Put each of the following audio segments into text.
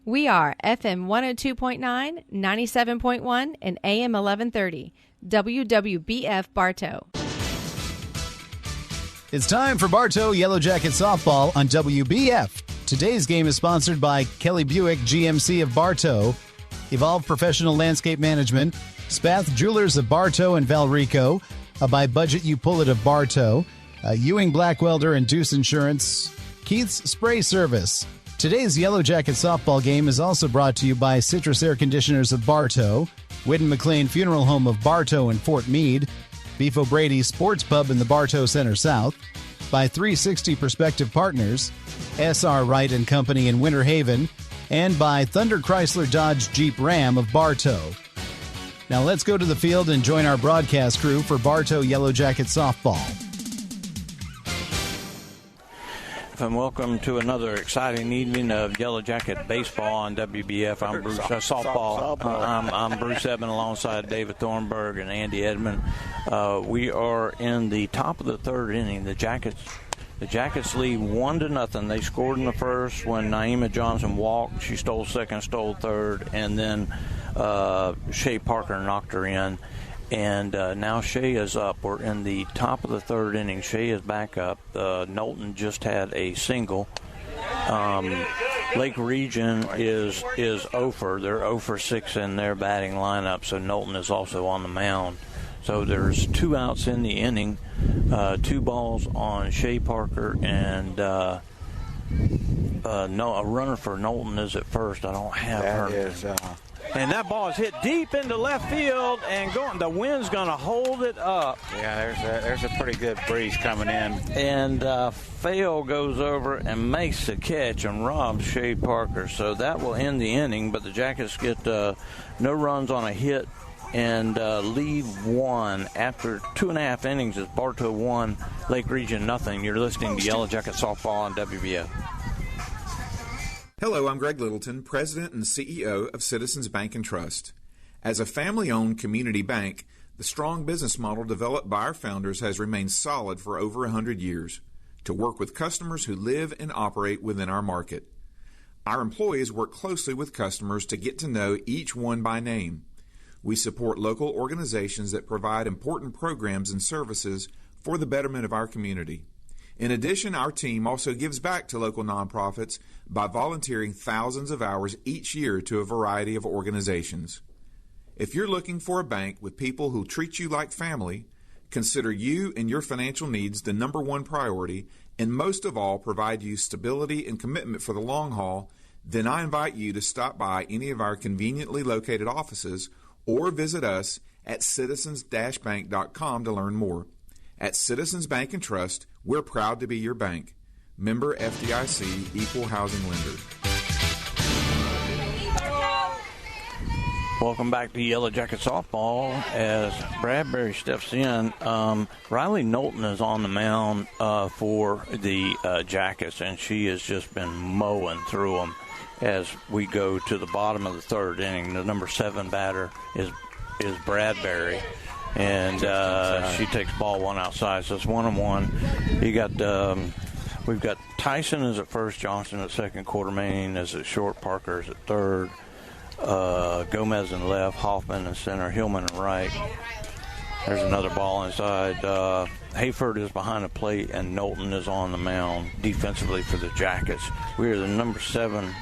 We are FM 102.9, 97.1, and AM 1130. WWBF Bartow. It's time for Bartow Yellow Jacket Softball on WBF. Today's game is sponsored by Kelly Buick, GMC of Bartow, Evolve Professional Landscape Management, Spath Jewelers of Bartow and Valrico, by Budget You Pull It of Bartow, Ewing Black Welder and Deuce Insurance, Keith's Spray Service. Today's Yellow Jacket Softball game is also brought to you by Citrus Air Conditioners of Bartow, Whidden McLean Funeral Home of Bartow and Fort Meade, Beef O'Brady Sports Pub in the Bartow Center South, by 360 Perspective Partners, SR Wright and Company in Winter Haven, and by Thunder Chrysler Dodge Jeep Ram of Bartow. Now let's go to the field and join our broadcast crew for Bartow Yellow Jacket Softball. And welcome to another exciting evening of Yellow Jacket Baseball on WBF. I'm Bruce Softball. I'm Bruce Edmond alongside David Thornburg and Andy Edmond. We are in the top of the third inning. The Jackets lead 1-0. They scored in the first when Naima Johnson walked. She stole second, stole third, and then Shea Parker knocked her in. And now Shea is up. We're in the top of the third inning. Shea is back up. Knowlton just had a single. Lake Region is 0 for. They're 0 for 6 in their batting lineup, so Knowlton is also on the mound. So there's 2 outs in the inning, 2 balls on Shea Parker, and a runner for Knowlton is at first. I don't have her. And that ball is hit deep into left field, and the wind's going to hold it up. Yeah, there's a pretty good breeze coming in. And Fail goes over and makes the catch and robs Shea Parker. So that will end the inning, but the Jackets get no runs on a hit and lead 1 after 2.5 innings. It's Bartow 1, Lake Region nothing. You're listening to Yellow Jacket Softball on WBF. Hello, I'm Greg Littleton, President and CEO of Citizens Bank and Trust. As a family-owned community bank, the strong business model developed by our founders has remained solid for over 100 years to work with customers who live and operate within our market. Our employees work closely with customers to get to know each one by name. We support local organizations that provide important programs and services for the betterment of our community. In addition, our team also gives back to local nonprofits by volunteering thousands of hours each year to a variety of organizations. If you're looking for a bank with people who treat you like family, consider you and your financial needs the number one priority, and most of all, provide you stability and commitment for the long haul, then I invite you to stop by any of our conveniently located offices or visit us at citizens-bank.com to learn more. At Citizens Bank and Trust, we're proud to be your bank. Member FDIC, Equal Housing Lender. Welcome back to Yellow Jacket Softball. As Bradbury steps in, Riley Knowlton is on the mound for the Jackets, and she has just been mowing through them as we go to the bottom of the third inning. The number 7 batter is Bradbury. And she takes ball 1 outside, so it's 1-1. We've got Tyson is at first, Johnson at second, Quartermain is at short, Parker is at third, Gomez in left, Hoffman in center, Hillman in right. There's another ball inside. Hayford is behind the plate, and Knowlton is on the mound defensively for the Jackets. We are the number 7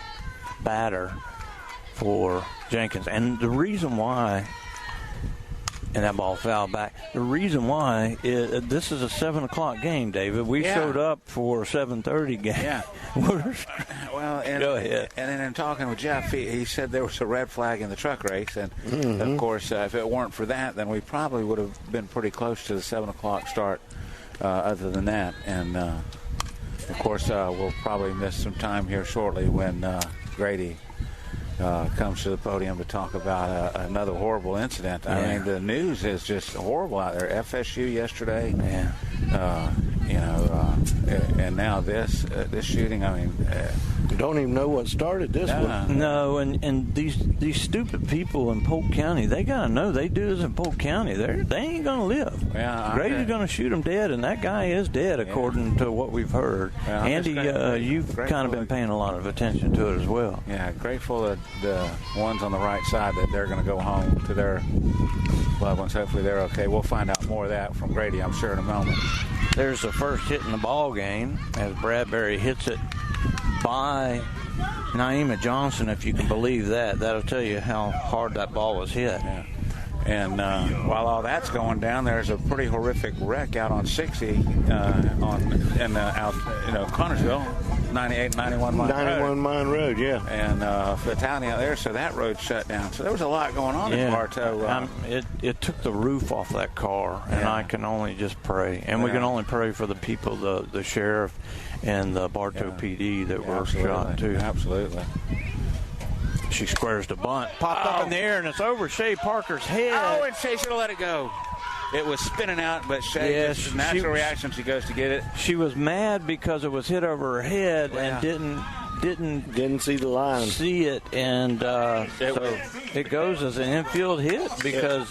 batter for Jenkins, and the reason why. And that ball fouled back. The reason why is this is a 7 o'clock game, David. We showed up for a 7:30 game. Yeah. Well, go ahead. And then in talking with Jeff, he said there was a red flag in the truck race, and of course, if it weren't for that, then we probably would have been pretty close to the 7 o'clock start. Other than that, and of course, we'll probably miss some time here shortly when Grady comes to the podium to talk about another horrible incident. I mean, the news is just horrible out there. FSU yesterday, and now this shooting. I mean, Don't even know what started this one. No, and these stupid people in Polk County, they got to know they do this in Polk County. They ain't going to live. Yeah, Grady's going to shoot them dead, and that guy is dead, according to what we've heard. Well, Andy, you've kind of been paying a lot of attention to it as well. Yeah, grateful that the ones on the right side that they're going to go home to their loved ones. Hopefully they're okay. We'll find out more of that from Grady, I'm sure, in a moment. There's the first hit in the ball game as Bradbury hits it by Naima Johnson, if you can believe that. That'll tell you how hard that ball was hit. Yeah. And while all that's going down, there's a pretty horrific wreck out on 60 Connersville, 91 Mine Road, yeah. And fatality out there, so that road shut down. So there was a lot going on in Bartow. It took the roof off that car, and I can only just pray. And we can only pray for the people, the sheriff and the Bartow PD that were shot, too. Absolutely. She squares the bunt. Popped up in the air, and it's over Shea Parker's head. Oh, and Shea should have let it go. It was spinning out, but Shea, just natural reaction, she goes to get it. She was mad because it was hit over her head and didn't see the line. See it, and so it goes as an infield hit because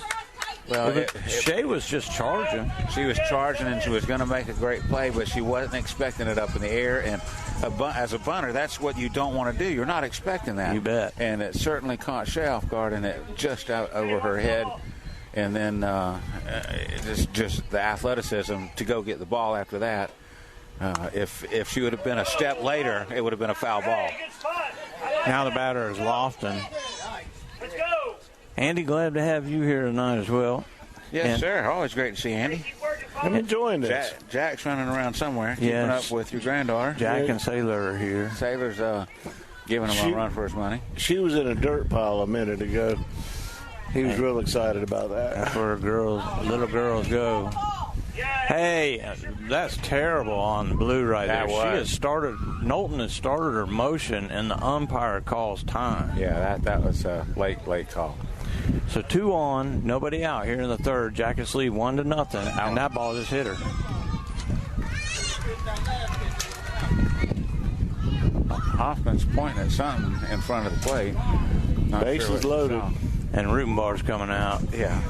Shea was just charging. She was charging, and she was going to make a great play, but she wasn't expecting it up in the air. And as a bunter, that's what you don't want to do. You're not expecting that. You bet. And it certainly caught Shea off guard, and it just out over her head. And then just the athleticism to go get the ball after that. If she would have been a step later, it would have been a foul ball. Now the batter is Lofton. Andy, glad to have you here tonight as well. Yes, sir. Always great to see Andy. I'm enjoying this. Jack's running around somewhere, keeping up with your granddaughter. Jack and Sailor are here. Sailor's giving him a run for his money. She was in a dirt pile a minute ago. He was real excited about that. That's where little girls go. Hey, that's terrible on Blue right there. Knowlton has started her motion, and the umpire calls time. Yeah, that was a late call. So 2 on, nobody out here in the third. Jackets lead 1-0, and that ball just hit her. Hoffman's pointing at something in front of the plate. Bases loaded. And Rutenbar's coming out. Yeah.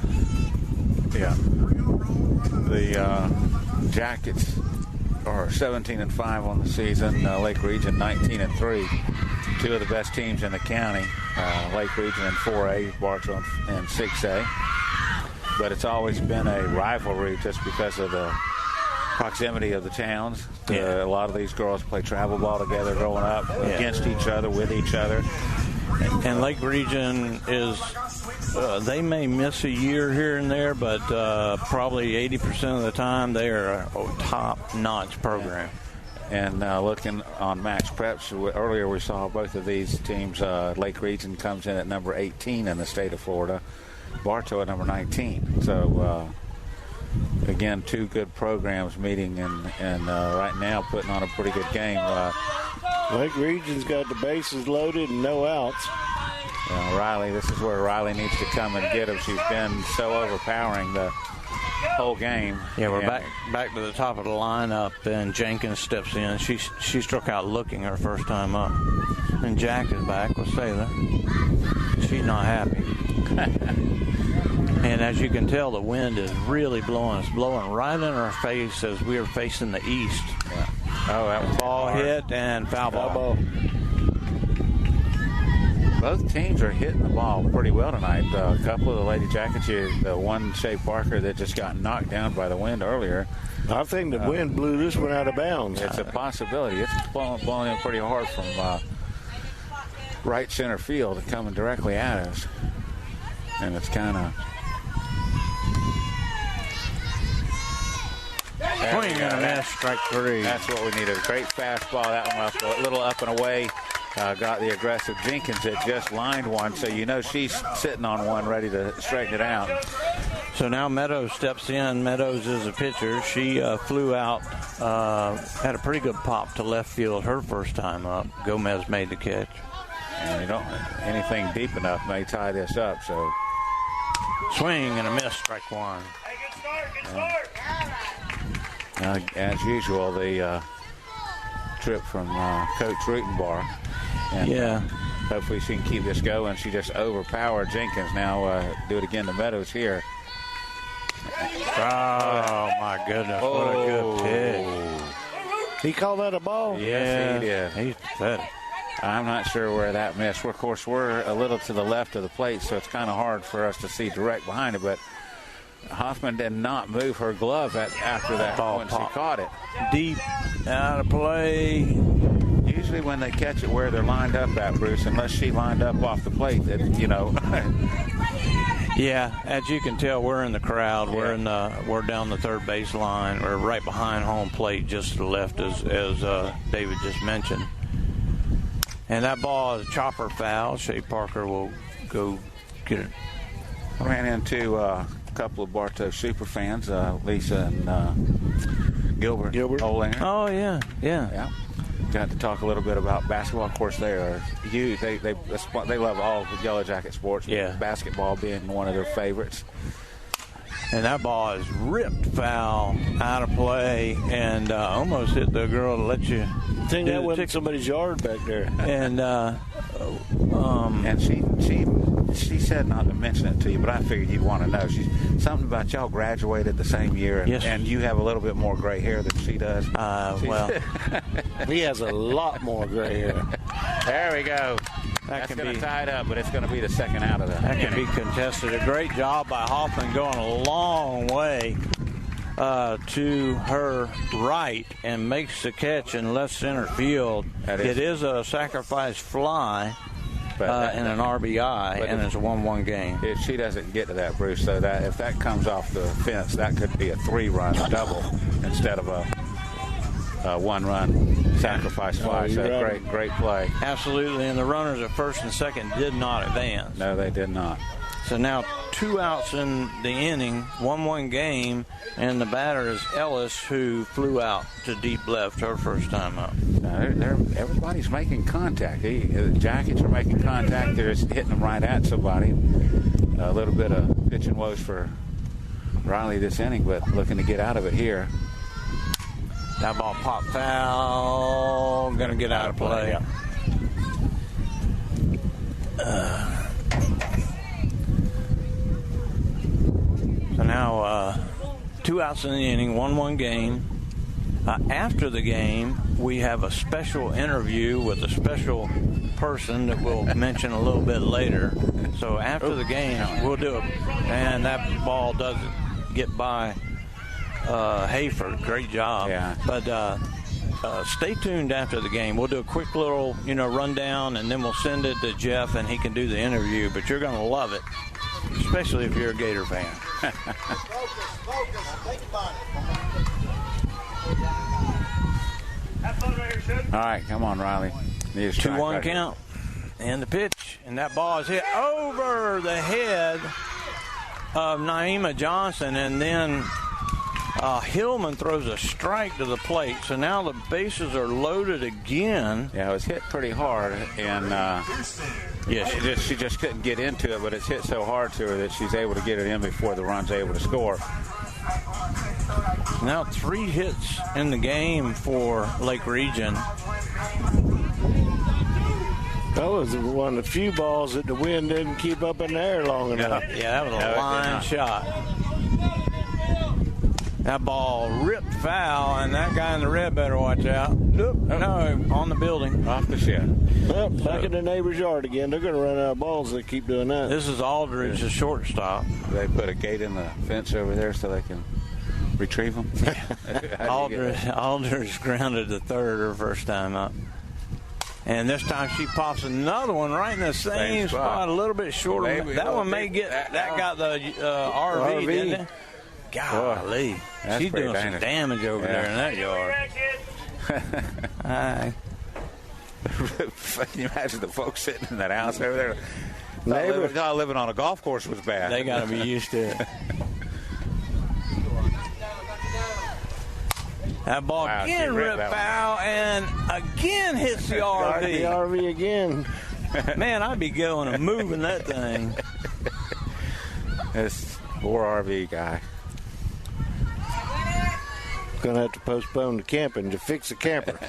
The Jackets are 17-5 on the season. Lake Region 19-3. 2 of the best teams in the county. Lake Region in 4A, Bartow in 6A. But it's always been a rivalry just because of the proximity of the towns. A lot of these girls play travel ball together growing up, against each other, with each other. And Lake Region is, they may miss a year here and there, but probably 80% of the time they are a top-notch program. And looking on match preps, earlier we saw both of these teams. Lake Region comes in at number 18 in the state of Florida, Bartow at number 19. So, again, 2 good programs meeting and right now putting on a pretty good game. Lake Region's got the bases loaded and no outs. Riley, this is where Riley needs to come and get him. She's been so overpowering the whole game. Yeah, we're back to the top of the lineup, and Jenkins steps in. She struck out looking her first time up. And Jack is back with Sailor. She's not happy. And as you can tell, the wind is really blowing. It's blowing right in our face as we are facing the east. Yeah. Oh, that was ball hit and foul ball. Both teams are hitting the ball pretty well tonight. A couple of the Lady Jackets here, the one Shea Parker that just got knocked down by the wind earlier. I think the wind blew this one out of bounds. It's a possibility. It's blowing in pretty hard from right center field and coming directly at us. And it's kind of... Swing and a miss, strike 3. That's what we needed. A great fastball. That one up, a little up and away. Got the aggressive Jenkins that just lined one, so you know she's sitting on one ready to straighten it out. So now Meadows steps in. Meadows is a pitcher. She flew out, had a pretty good pop to left field her first time up. Gomez made the catch. And you don't anything deep enough may tie this up. So swing and a miss, strike 1. As usual, the trip from Coach Rutenbar. And, Yeah. Hopefully she can keep this going. She just overpowered Jenkins. Now do it again to Meadows here. Oh, my goodness. What a good pick. He called that a ball? Yes, he did. He's pathetic. I'm not sure where that missed. Of course, we're a little to the left of the plate, so it's kind of hard for us to see direct behind it. But Hoffman did not move her glove after that Ball when pop. she caught it. Deep, out of play. Usually when they catch it where they're lined up at, Bruce, unless she lined up off the plate, you know. Yeah, as you can tell, we're in the crowd. We're down the third base line. We're right behind home plate, just to the left, as David just mentioned. And that ball is a chopper foul. Shea Parker will go get it. I ran into a couple of Bartow super fans, Lisa and Gilbert Olinger. Oh, yeah. Got to talk a little bit about basketball. Of course, they are huge. They love all the Yellow Jacket sports. Yeah. Basketball being one of their favorites. And that ball is ripped foul, out of play, and almost hit the girl to let you. I think that went in somebody's yard back there. And and she said not to mention it to you, but I figured you'd want to know. Something about y'all graduated the same year, and you have a little bit more gray hair than she does. Well, he has a lot more gray hair. There we go. That's going to tie it up, but it's going to be the second out of that. That can be contested. A great job by Hoffman, going a long way to her right and makes the catch in left center field. It is a sacrifice fly and an RBI, and it's a 1-1 game. If she doesn't get to that, Bruce, so that if that comes off the fence, that could be a 3-run double instead of a 1-run sacrifice fly. So great play. Absolutely, and the runners at first and second did not advance. No, they did not. So now 2 outs in the inning, 1-1 game, and the batter is Ellis, who flew out to deep left her first time up. Everybody's making contact. The Jackets are making contact. They're just hitting them right at somebody. A little bit of pitching woes for Riley this inning, but looking to get out of it here. That ball popped foul. Going to get out of play. So now 2 outs in the inning, 1-1 game. After the game, we have a special interview with a special person that we'll mention a little bit later. So after the game, we'll do it. And that ball doesn't get by Hayford. Great job. Yeah. But stay tuned after the game. We'll do a quick little, rundown, and then we'll send it to Jeff, and he can do the interview. But you're going to love it, especially if you're a Gator fan. All right, come on, Riley. 2-1 count. And the pitch. And that ball is hit over the head of Naima Johnson. And then Hillman throws a strike to the plate. So now the bases are loaded again. Yeah, it was hit pretty hard. And she just couldn't get into it. But it's hit so hard to her that she's able to get it in before the run's able to score. Now 3 hits in the game for Lake Region. That was one of the few balls that the wind didn't keep up in the air long enough. Yeah, that was a line shot. That ball ripped foul, and that guy in the red better watch out. No, on the building. Off the shed. Well, back in the neighbor's yard again. They're going to run out of balls if they keep doing that. This is Aldridge, the shortstop. They put a gate in the fence over there so they can retrieve them. Aldridge grounded to third her first time up. And this time she pops another one right in the same spot, a little bit shorter. That one may get, that got the RV, didn't it? Golly. She's doing some damage over there in that yard. Can you imagine the folks sitting in that house over there? Living on a golf course was bad. They got to be used to it. That ball again ripped foul and again hits the RV. The RV again. Man, I'd be going and moving that thing. This poor RV guy. Going to have to postpone the camping to fix the camper.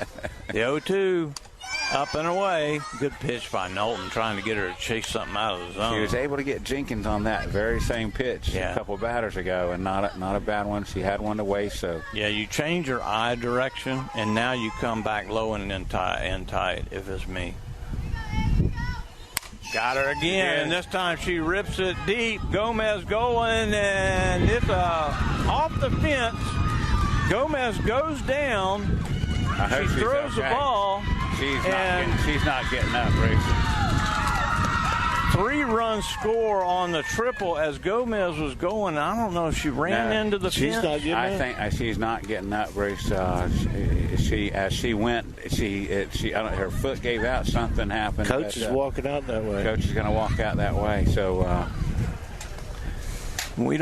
The 0-2. Up and away. Good pitch by Knowlton, trying to get her to chase something out of the zone. She was able to get Jenkins on that very same pitch a couple batters ago, and not a bad one. She had one to waste. So yeah, you change your eye direction, and now you come back low and tight. If it's me, got her again, and this time she rips it deep. Gomez going, and it's off the fence. Gomez goes down. She throws the ball. She's not getting up, Reese. 3-run score on the triple as Gomez was going. I don't know if she ran into the she's fence. Not getting I up. think she's not getting up, Reese. She went. Her foot gave out. Something happened. Coach is walking out that way. Coach is going to walk out that way. So we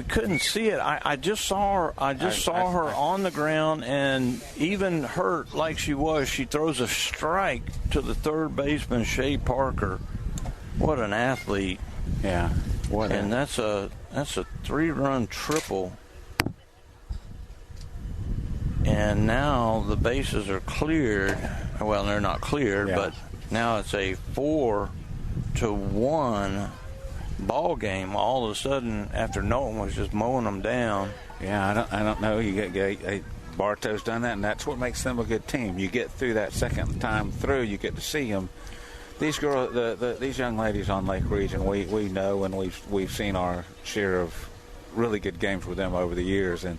couldn't see it. I just saw her. Saw her on the ground, and even hurt like she was, she throws a strike to the third baseman, Shea Parker. What an athlete! Yeah, that's a 3-run triple. And now the bases are cleared. Well, they're not cleared, but now it's a 4-1 ball game. All of a sudden, after Knowlton was just mowing them down. Yeah, I don't know. You get Bartow's done that, and that's what makes them a good team. You get through that second time through, you get to see them. These girls, these young ladies on Lake Region, we know, and we've seen our share of really good games with them over the years, and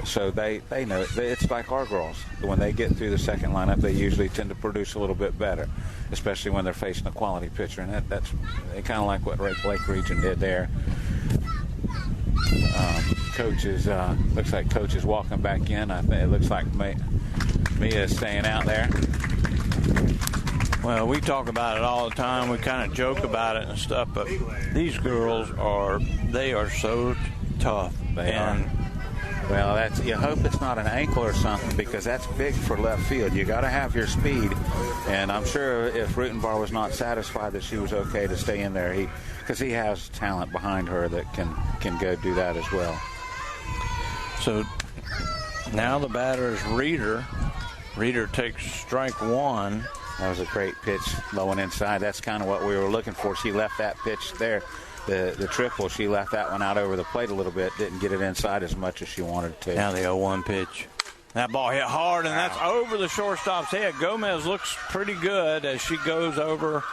so they know it's like our girls. When they get through the second lineup, they usually tend to produce a little bit better, especially when they're facing a quality pitcher, and that's kind of like what Lake Region did there. Looks like Coach is walking back in. I think it looks like Mia is staying out there. Well, we talk about it all the time. We kind of joke about it and stuff, but these girls are so tough. They are. Well, you hope it's not an ankle or something, because that's big for left field. You got to have your speed, and I'm sure if Rutenbar was not satisfied that she was okay to stay in there, because he has talent behind her that can go do that as well. So now the batter is Reeder. Reeder takes strike one. That was a great pitch, low and inside. That's kind of what we were looking for. She left that pitch there. The triple, she left that one out over the plate a little bit, didn't get it inside as much as she wanted to. Now the 0-1 pitch. That ball hit hard, and that's over the shortstop's head. Gomez looks pretty good as she goes over,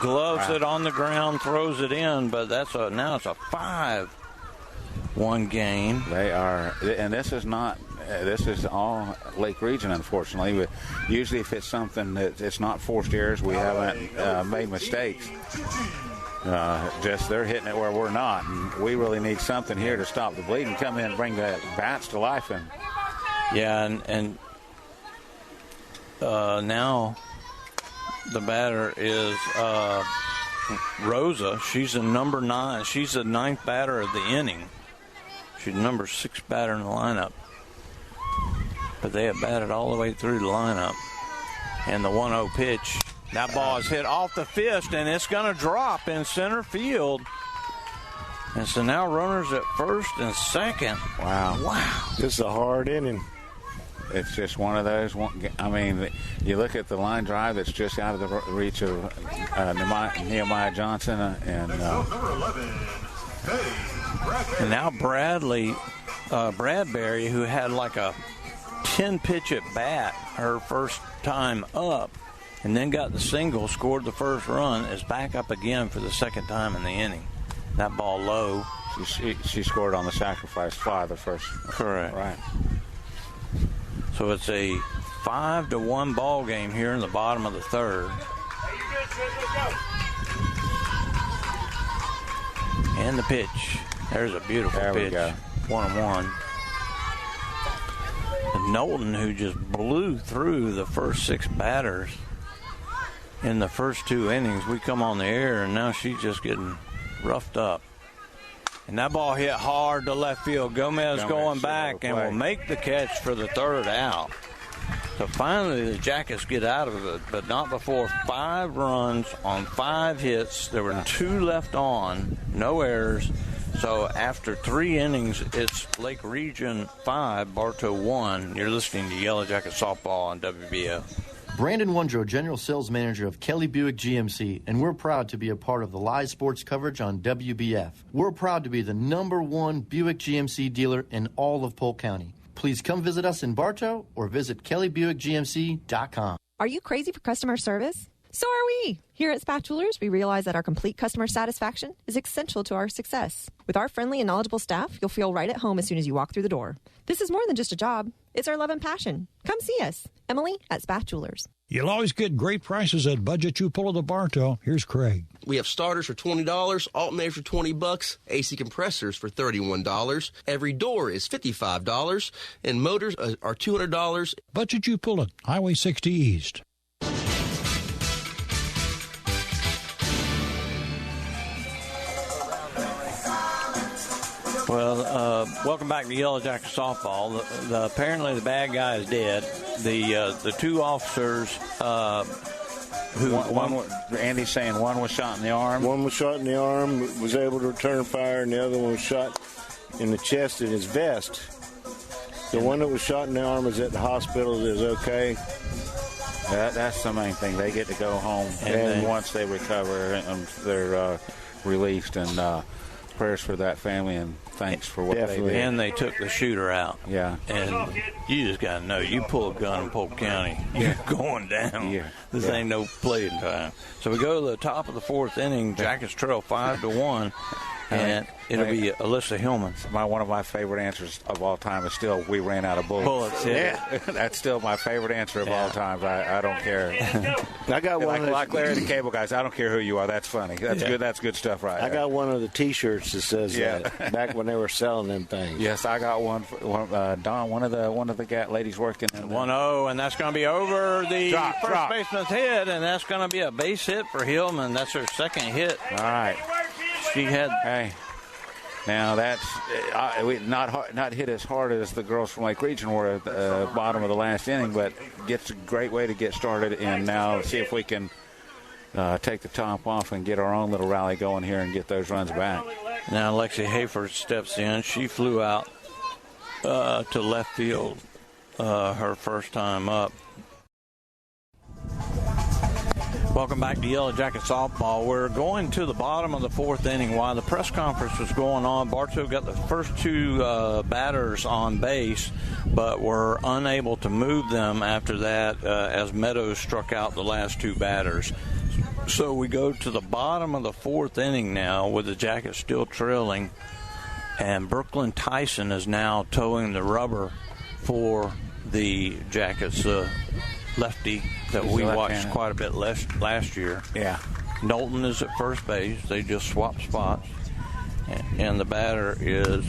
gloves it on the ground, throws it in, but now it's a 5-1 game. They are, and this is all Lake Region, unfortunately. But usually if it's something that it's not forced errors, we haven't made mistakes. Just they're hitting it where we're not, and we really need something here to stop the bleeding. Come in and bring the bats to life. And and now the batter is Rosa. She's a number 9. She's the 9th batter of the inning. She's number 6 batter in the lineup. But they have batted all the way through the lineup. And the 1-0 pitch. That ball is hit off the fist, and it's going to drop in center field. And so now runners at first and second. Wow. This is a hard inning. It's just one of those. I mean, you look at the line drive that's just out of the reach of Nehemiah Johnson. And now Bradbury, who had like a 10-pitch at bat her first time up, and then got the single, scored the first run, is back up again for the second time in the inning. That ball low. She scored on the sacrifice fly the first. Correct. Right. So it's a 5-1 ball game here in the bottom of the third. And the pitch. There's a beautiful pitch. We go. 1-1. Knowlton, who just blew through the first 6 batters in the first 2 innings. We come on the air, and now she's just getting roughed up. And that ball hit hard to left field. Gomez going back and will make the catch for the third out. So finally the Jackets get out of it, but not before 5 runs on 5 hits. There were 2 left on, no errors. So after 3 innings, it's Lake Region 5, Bartow 1. You're listening to Yellow Jacket Softball on WBF. Brandon Wondrow, General Sales Manager of Kelly Buick GMC, and we're proud to be a part of the live sports coverage on WBF. We're proud to be the #1 Buick GMC dealer in all of Polk County. Please come visit us in Bartow or visit kellybuickgmc.com. Are you crazy for customer service? So are we. Here at Spath Jewelers, we realize that our complete customer satisfaction is essential to our success. With our friendly and knowledgeable staff, you'll feel right at home as soon as you walk through the door. This is more than just a job. It's our love and passion. Come see us. Emily at Spath Jewelers. You'll always get great prices at Budget You Pull of Bartow. Here's Craig. We have starters for $20, alternators for $20, AC compressors for $31. Every door is $55, and motors are $200. Budget You Pull it, Highway 60 East. Well, welcome back to Yellow Jacket Softball. Apparently the bad guy is dead. The 2 officers Andy's saying one was shot in the arm. One was shot in the arm, was able to return fire, and the other one was shot in the chest in his vest. The one that was shot in the arm is at the hospital. Is okay. That's the main thing. They get to go home, and once they recover, they're released. And prayers for that family, and thanks for what they did. And they took the shooter out. Yeah. And you just got to know, you pull a gun in Polk County, you're going down. Yeah. This ain't no playing time. So we go to the top of the 4th inning. Jackets trail 5-1. And it'll be Alyssa Hillman. One of my favorite answers of all time is still, we ran out of bullets. Yeah. That's still my favorite answer of all time. I don't care. I got one like Larry the Cable Guys. I don't care who you are. That's funny. That's good. That's good stuff, right? I got one of the T-shirts that says that back when they were selling them things. Yes, I got one. Don, one of the ladies working. 1-0, and that's going to be over the first baseman's head, and that's going to be a base hit for Hillman. That's her second hit. All right. She had. Hey, now that's not hit as hard as the girls from Lake Region were at the bottom of the last inning, but gets a great way to get started. And now see if we can take the top off and get our own little rally going here and get those runs back. Now Lexi Hayford steps in. She flew out to left field her first time up. Welcome back to Yellow Jacket Softball. We're going to the bottom of the 4th inning. While the press conference was going on, Bartow got the first 2 batters on base, but were unable to move them after that as Meadows struck out the last 2 batters. So we go to the bottom of the 4th inning now with the Jackets still trailing, and Brooklyn Tyson is now towing the rubber for the Jackets lefty that we watched quite a bit last year. Yeah. Knowlton is at first base. They just swapped spots. And the batter hits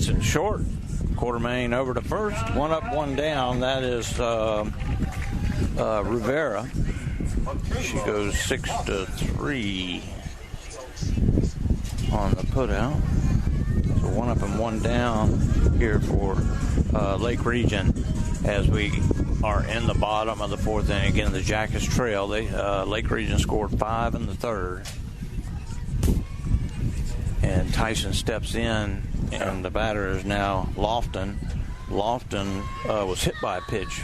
it short. Quartermain over to first. 1 up, 1 down. That is Rivera. She goes 6-3 on the putout. So 1 up and 1 down here for Lake Region as we are in the bottom of the 4th inning. Again, the Jackets trail. Lake Region scored 5 in the 3rd. And Tyson steps in, and the batter is now Lofton. Lofton was hit by a pitch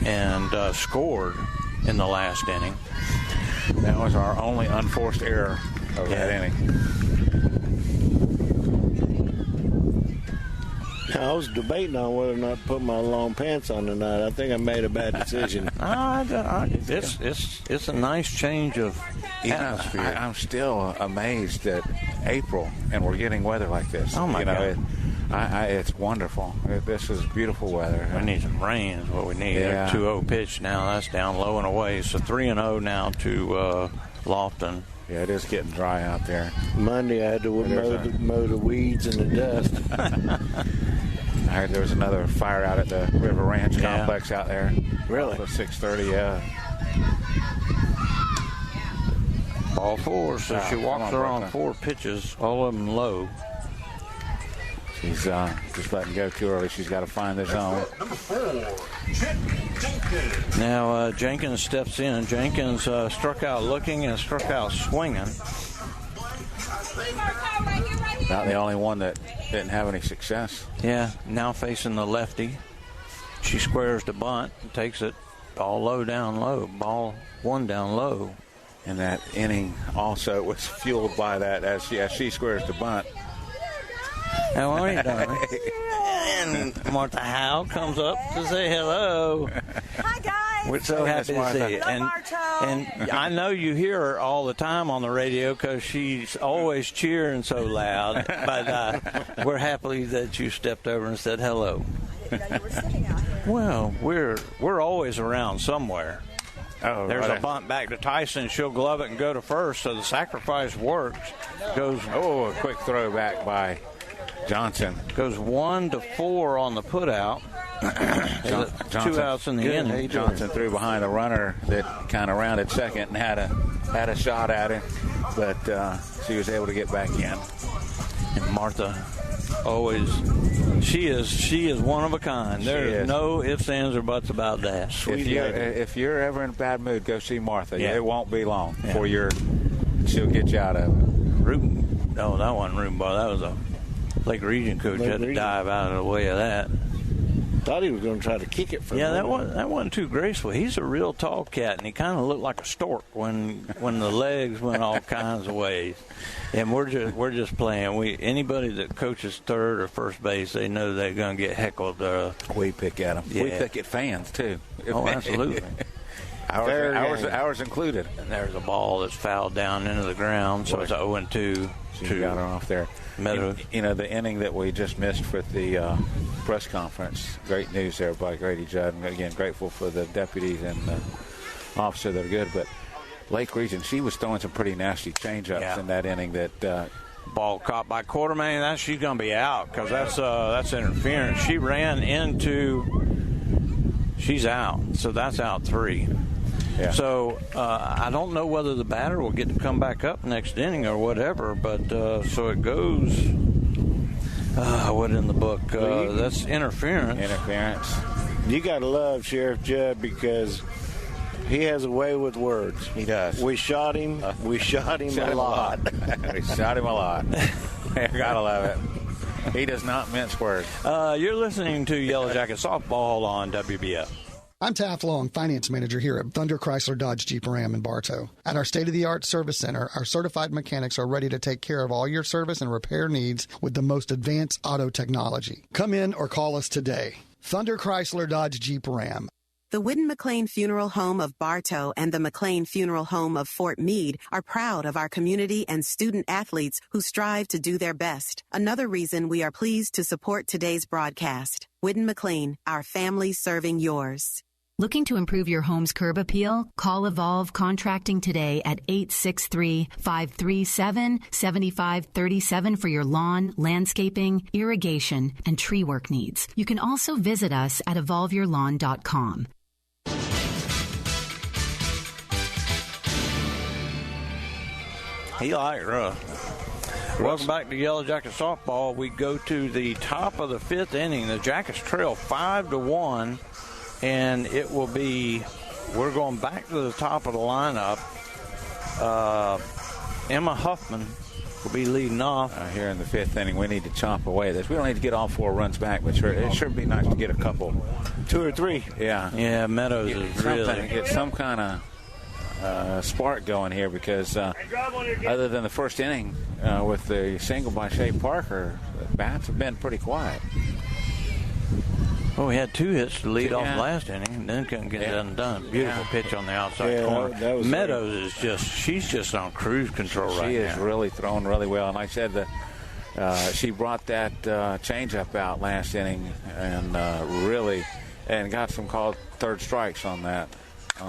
and scored in the last inning. That was our only unforced error of that inning. I was debating on whether or not to put my long pants on tonight. I think I made a bad decision. It's a nice change of atmosphere. I'm still amazed at April, and we're getting weather like this. Oh, my God. It's wonderful. This is beautiful weather. We need some rain is what we need. Yeah. 2-0 pitch now. That's down low and away. So 3-0 now to Lofton. Yeah, it is getting dry out there. Monday I had to mow the weeds and the dust. I heard there was another fire out at the River Ranch complex out there. Really? At 6:30, yeah. Ball 4, so she walks her on 4 pitches, all of them low. She's just letting go too early. She's got to find the zone. Number 4, Now Jenkins steps in. Jenkins struck out looking and struck out swinging. About the only one that didn't have any success. Yeah, now facing the lefty. She squares the bunt and takes it all low down low. Ball one down low. And that inning also was fueled by that as she squares the bunt. How are you, darling? And Martha Howe comes up to say hello. Hi, guys. We're so happy to see you. And I know you hear her all the time on the radio because she's always cheering so loud. But we're happy that you stepped over and said hello. I didn't know you were sitting out here. Well, we're always around somewhere. Oh, There's right. a bunt back to Tyson. She'll glove it and go to first, so the sacrifice works. A quick throw back by Johnson. Goes 1-4 on the putout. Johnson, 2 outs in the inning. Johnson threw behind the runner that kind of rounded second and had a shot at him, but she was able to get back in. And Martha always, she is one of a kind. There's no ifs, ands, or buts about that. If you're ever in a bad mood, go see Martha. Yeah. It won't be long before she'll get you out of it. No, that wasn't Reuben Bar. That was a Lake Region coach. Had to dive out of the way of that. Thought he was going to try to kick it from that wasn't too graceful. He's a real tall cat, and he kind of looked like a stork when the legs went all kinds of ways. And we're just playing. Anybody that coaches third or first base, they know they're going to get heckled. We pick at them. Yeah. We pick at fans too. Oh, absolutely. Ours included. And there's a ball that's fouled down into the ground, so it's 0-2. She got her off there. Meadows. The inning that we just missed with the press conference, great news there by Grady Judd. And again, grateful for the deputies and the officer that are good. But Lake Region, she was throwing some pretty nasty change-ups in that inning. That ball caught by Quartermain. She's going to be out because that's interference. She ran into. She's out, so that's out 3. Yeah. So I don't know whether the batter will get to come back up next inning or whatever, but so it goes. What in the book? That's interference. You got to love Sheriff Judd because he has a way with words. He does. We shot him. We shot him a lot. We shot him a lot. Gotta love it. He does not mince words. You're listening to Yellow Jacket Softball on WBF. I'm Taft Long, Finance Manager here at Thunder Chrysler Dodge Jeep Ram in Bartow. At our state-of-the-art service center, our certified mechanics are ready to take care of all your service and repair needs with the most advanced auto technology. Come in or call us today. Thunder Chrysler Dodge Jeep Ram. The Whitten McLean Funeral Home of Bartow and the McLean Funeral Home of Fort Meade are proud of our community and student athletes who strive to do their best. Another reason we are pleased to support today's broadcast. Whitten McLean, our family serving yours. Looking to improve your home's curb appeal? Call Evolve Contracting today at 863-537-7537 for your lawn, landscaping, irrigation, and tree work needs. You can also visit us at evolveyourlawn.com. He liked Russ. Welcome back to Yellow Jacket Softball. We go to the top of the 5th inning. The Jackets trail 5-1. And it will be, we're going back to the top of the lineup. Emma Huffman will be leading off. Here in the 5th inning, we need to chomp away at this. We don't need to get all 4 runs back, but it sure be nice to get a couple. 2 or 3. Yeah. Yeah, Meadows is really. Get some kind of spark going here because other than the first inning with the single by Shea Parker, the bats have been pretty quiet. Well, we had 2 hits to lead off last inning, and then couldn't get that done. Beautiful pitch on the outside corner. Meadows she's just on cruise control right now. She is really throwing really well. And like I said, she brought that changeup out last inning and got some called third strikes on that.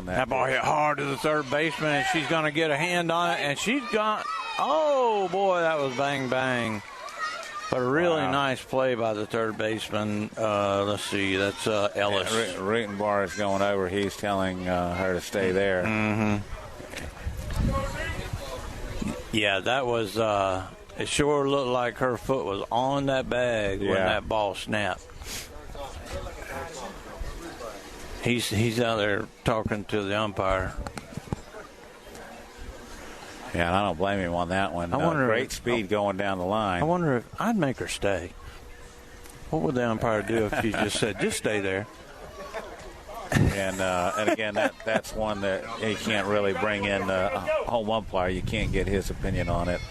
That ball hit hard to the third baseman, and she's going to get a hand on it, and she's got, oh, boy, that was bang, bang. But a really nice play by the third baseman. Let's see, that's Ellis. Rutenbar is going over. He's telling her to stay there. Mm-hmm. Yeah, that was, it sure looked like her foot was on that bag when that ball snapped. He's out there talking to the umpire. Yeah, and I don't blame him on that one. Great speed going down the line. I wonder if I'd make her stay. What would the umpire do if she just said, just stay there? And again, that's one that you can't really bring in a home umpire. You can't get his opinion on it,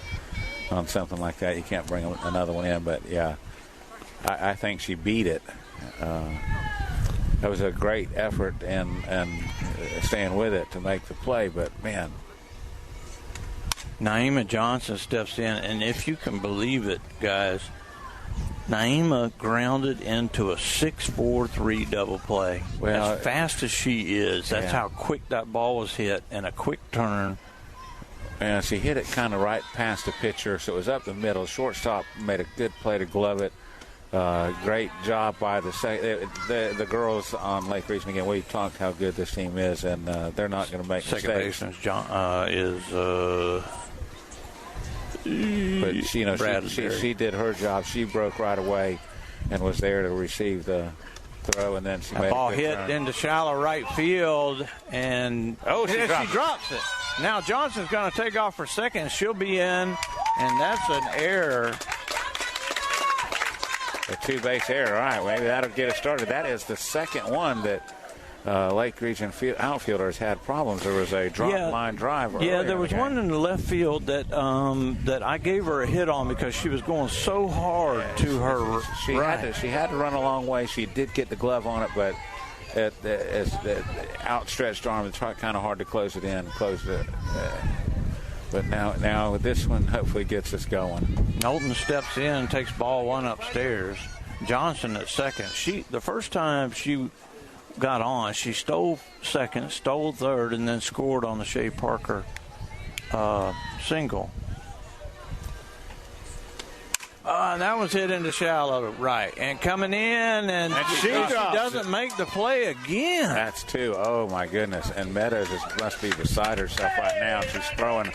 on something like that. You can't bring another one in. But, yeah, I think she beat it. That was a great effort and staying with it to make the play. But, man. Naima Johnson steps in, and if you can believe it, guys, Naima grounded into a 6-4-3 double play. Well, as fast as she is, that's how quick that ball was hit, and a quick turn. And she hit it kind of right past the pitcher, so it was up the middle. Shortstop made a good play to glove it. Great job by the girls on Lake Region. Again, we talked how good this team is, and they're not going to make mistakes. Second baseman is but she did her job. She broke right away and was there to receive the throw, and then she made ball a good hit turn. into shallow right field, and she drops it. Now Johnson's going to take off for second. She'll be in, and that's an error. A two-base error. All right, maybe that'll get us started. That is the second one that Lake Region outfielders had problems. There was a drop line drive. Yeah, there was one in the left field that that I gave her a hit on because she was going so hard to her right. She had to run a long way. She did get the glove on it, but as the outstretched arm, it's kind of hard to close it in. But now this one hopefully gets us going. Knowlton steps in and takes ball one upstairs. Johnson at second. The first time she got on, she stole second, stole third, and then scored on the Shea Parker single. That was hit into shallow right. And coming in, and she doesn't make the play again. That's two. Oh, my goodness. And Meadows must be beside herself right now. She's throwing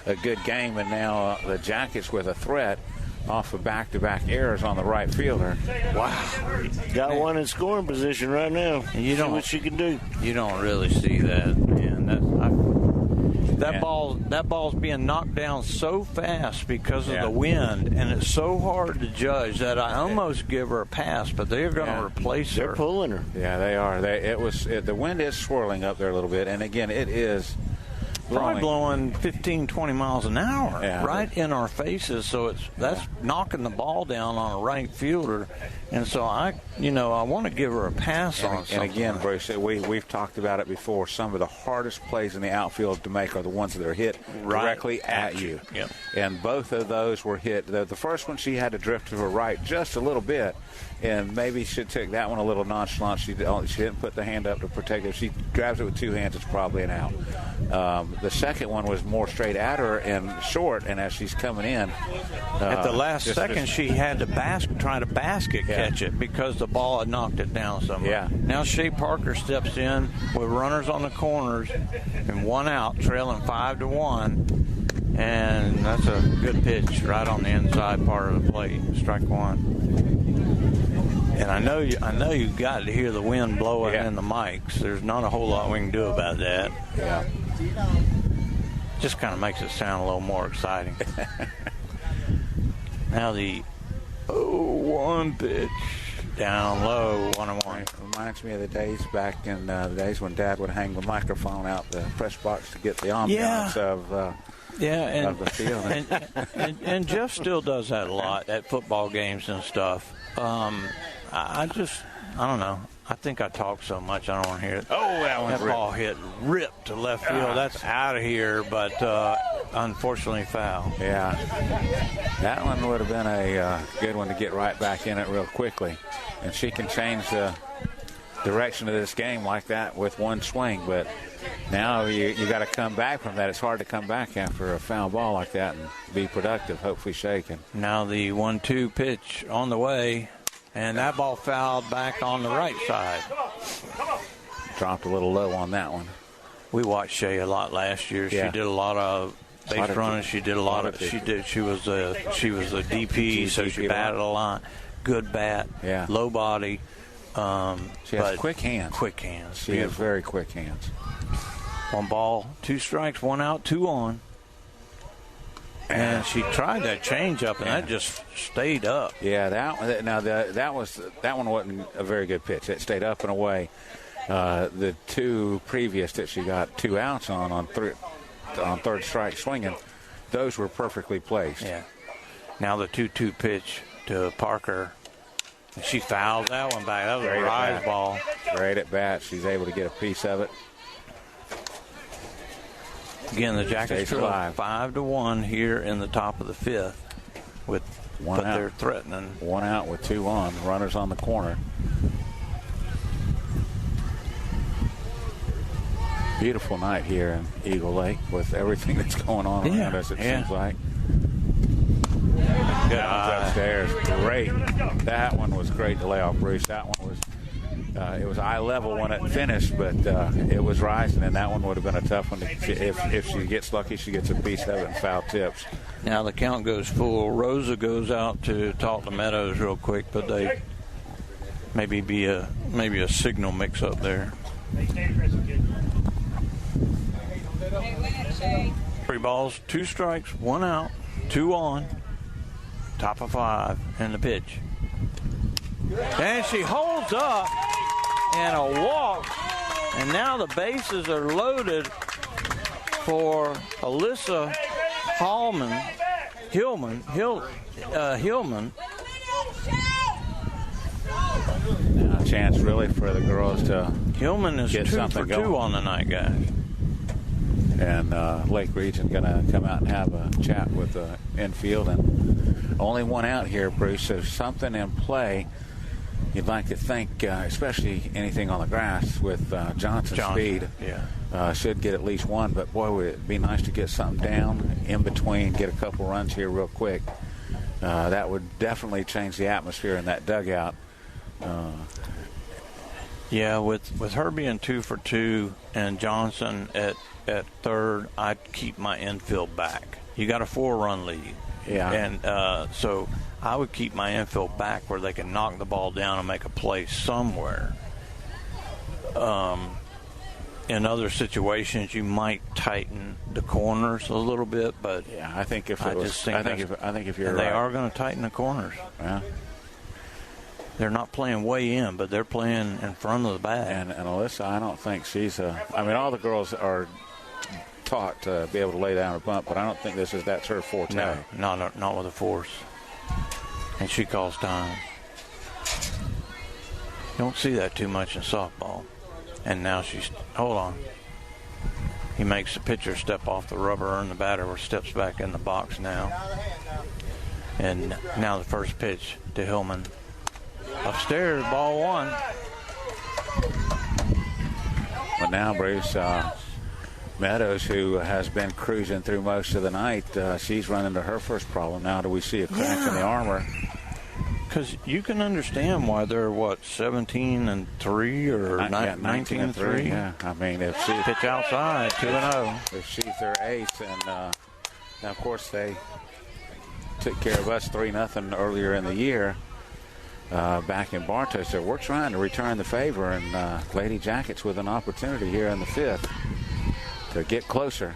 a good game, and now the Jackets with a threat off of back-to-back errors on the right fielder. Wow. Got one in scoring position right now. And you see what she can do. You don't really see that, man. That ball's being knocked down so fast because of the wind, and it's so hard to judge that I almost give her a pass, but they're going to replace her. They're pulling her. Yeah, they are. The wind is swirling up there a little bit, and again, it is probably blowing 15, 20 miles an hour right in our faces. So that's knocking the ball down on a right fielder. And so I want to give her a pass on something. And again, Bruce, we've talked about it before. Some of the hardest plays in the outfield to make are the ones that are hit directly at you. Yep. And both of those were hit. The first one, she had to drift to her right just a little bit, and maybe she took that one a little nonchalant. She didn't put the hand up to protect it. If she grabs it with two hands, it's probably an out. The second one was more straight at her and short, and as she's coming in. At the last second, she had to try to basket catch it because the ball had knocked it down somewhere. Yeah. Now Shea Parker steps in with runners on the corners and one out, trailing 5-1. And that's a good pitch right on the inside part of the plate, strike one. And I know you got to hear the wind blowing in the mics. There's not a whole lot we can do about that. Yeah. Just kind of makes it sound a little more exciting. Now the 0-1 pitch down low, 1-1. Reminds me of the days back in the days when Dad would hang the microphone out the press box to get the ambiance of the field. And Jeff still does that a lot at football games and stuff. I don't know. I think I talk so much I don't want to hear it. Oh, that ball hit ripped to left field. That's out of here, but unfortunately foul. Yeah. That one would have been a good one to get right back in it real quickly. And she can change the direction of this game like that with one swing. But now you got to come back from that. It's hard to come back after a foul ball like that and be productive. Hopefully shaken. Now the 1-2 pitch on the way. And that ball fouled back on the right side. Dropped a little low on that one. We watched Shea a lot last year. Yeah. She did a lot of base running. She did a lot of. She was a DP, so she batted a lot. Good bat. Yeah. Low body. She has quick hands. Quick hands. She has very quick hands. 1 ball, 2 strikes, 1 out, 2 on. And she tried that changeup, and that just stayed up. Yeah, that one wasn't a very good pitch. It stayed up and away. The two previous that she got 2 outs on third strike swinging, those were perfectly placed. Yeah. Now the 2-2 pitch to Parker. She fouled that one back. That was a rise ball. Great at bat. She's able to get a piece of it. Again, the Jackets trail 5-1 here in the top of the 5th. But they're threatening. 1 out with 2 on. Runners on the corner. Beautiful night here in Eagle Lake with everything that's going on around us, it seems like. Good upstairs. Great. That one was great to lay off Bruce. That one was, it was eye level when it finished, but it was rising, and that one would have been a tough one. If she gets lucky, she gets a piece of it and foul tips. Now the count goes full. Rosa goes out to talk to Meadows real quick, but they maybe a signal mix up there. 3 balls, 2 strikes, 1 out, 2 on. Top of 5 in the pitch. And she holds up and a walk. And now the bases are loaded for Alyssa Hillman. Now a chance really for the girls to Hillman is get 2 something for going. 2 on the night, guys. And Lake Region going to come out and have a chat with the infield. And only 1 out here, Bruce. So something in play. You'd like to think, especially anything on the grass with Johnson's speed. Yeah. Should get at least 1. But, boy, would it be nice to get something down in between, get a couple runs here real quick. That would definitely change the atmosphere in that dugout. Yeah, with her being 2 for 2 and Johnson at third, I'd keep my infield back. You got a 4-run lead. Yeah. And so I would keep my infield back where they can knock the ball down and make a play somewhere. In other situations, you might tighten the corners a little bit, but yeah, I think if you're right, they are going to tighten the corners. Yeah. They're not playing way in, but they're playing in front of the bat. And Alyssa, I don't think she's all the girls are taught to be able to lay down a bunt, but I don't think that's her forte. No, not with a force. And she calls time. You don't see that too much in softball. And now hold on. He makes the pitcher step off the rubber, and the batter steps back in the box now. And now the first pitch to Hillman. Upstairs, ball 1. But now, Bruce, Meadows, who has been cruising through most of the night, she's run into her first problem. Now do we see a crack in the armor? Because you can understand why they're, 17-3 or 19-3? Yeah, I mean, if she pitch outside, 2-0. If she's their ace, and now, of course, they took care of us 3-0 earlier in the year. Back in Bartow, so we're trying to return the favor, and Lady Jackets with an opportunity here in the 5th to get closer.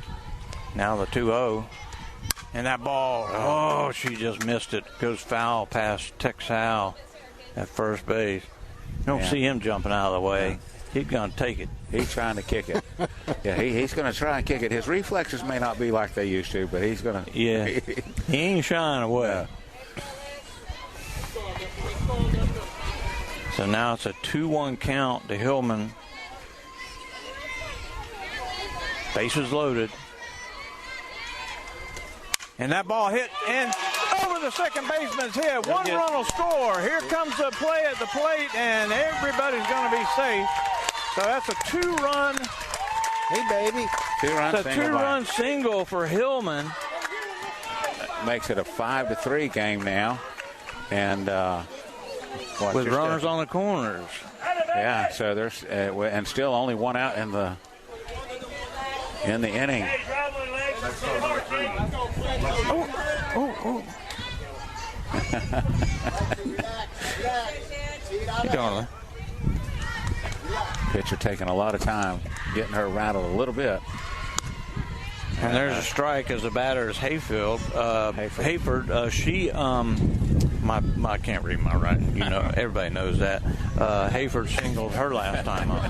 Now the 2-0, and that ball, she just missed it. Goes foul past Tex Howe at first base. You don't see him jumping out of the way. He's going to take it. He's trying to kick it. Yeah, he's going to try and kick it. His reflexes may not be like they used to, but he's going to. Yeah, he ain't shying away. Yeah. So now it's a 2-1 count to Hillman. Bases loaded. And that ball hit and over the second baseman's head. 1 run will score. Here comes the play at the plate, and everybody's going to be safe. So that's a 2-run. Hey, baby. It's a 2-run single for Hillman. Makes it a 5-3 game now. And with runners on the corners. Yeah, so there's and still only 1 out in the inning. Hey, darling. Pitcher taking a lot of time, getting her rattled a little bit. And there's a strike as the batter is Hayford. She, I can't read my writing. You know, everybody knows that. Hayford singled her last time up.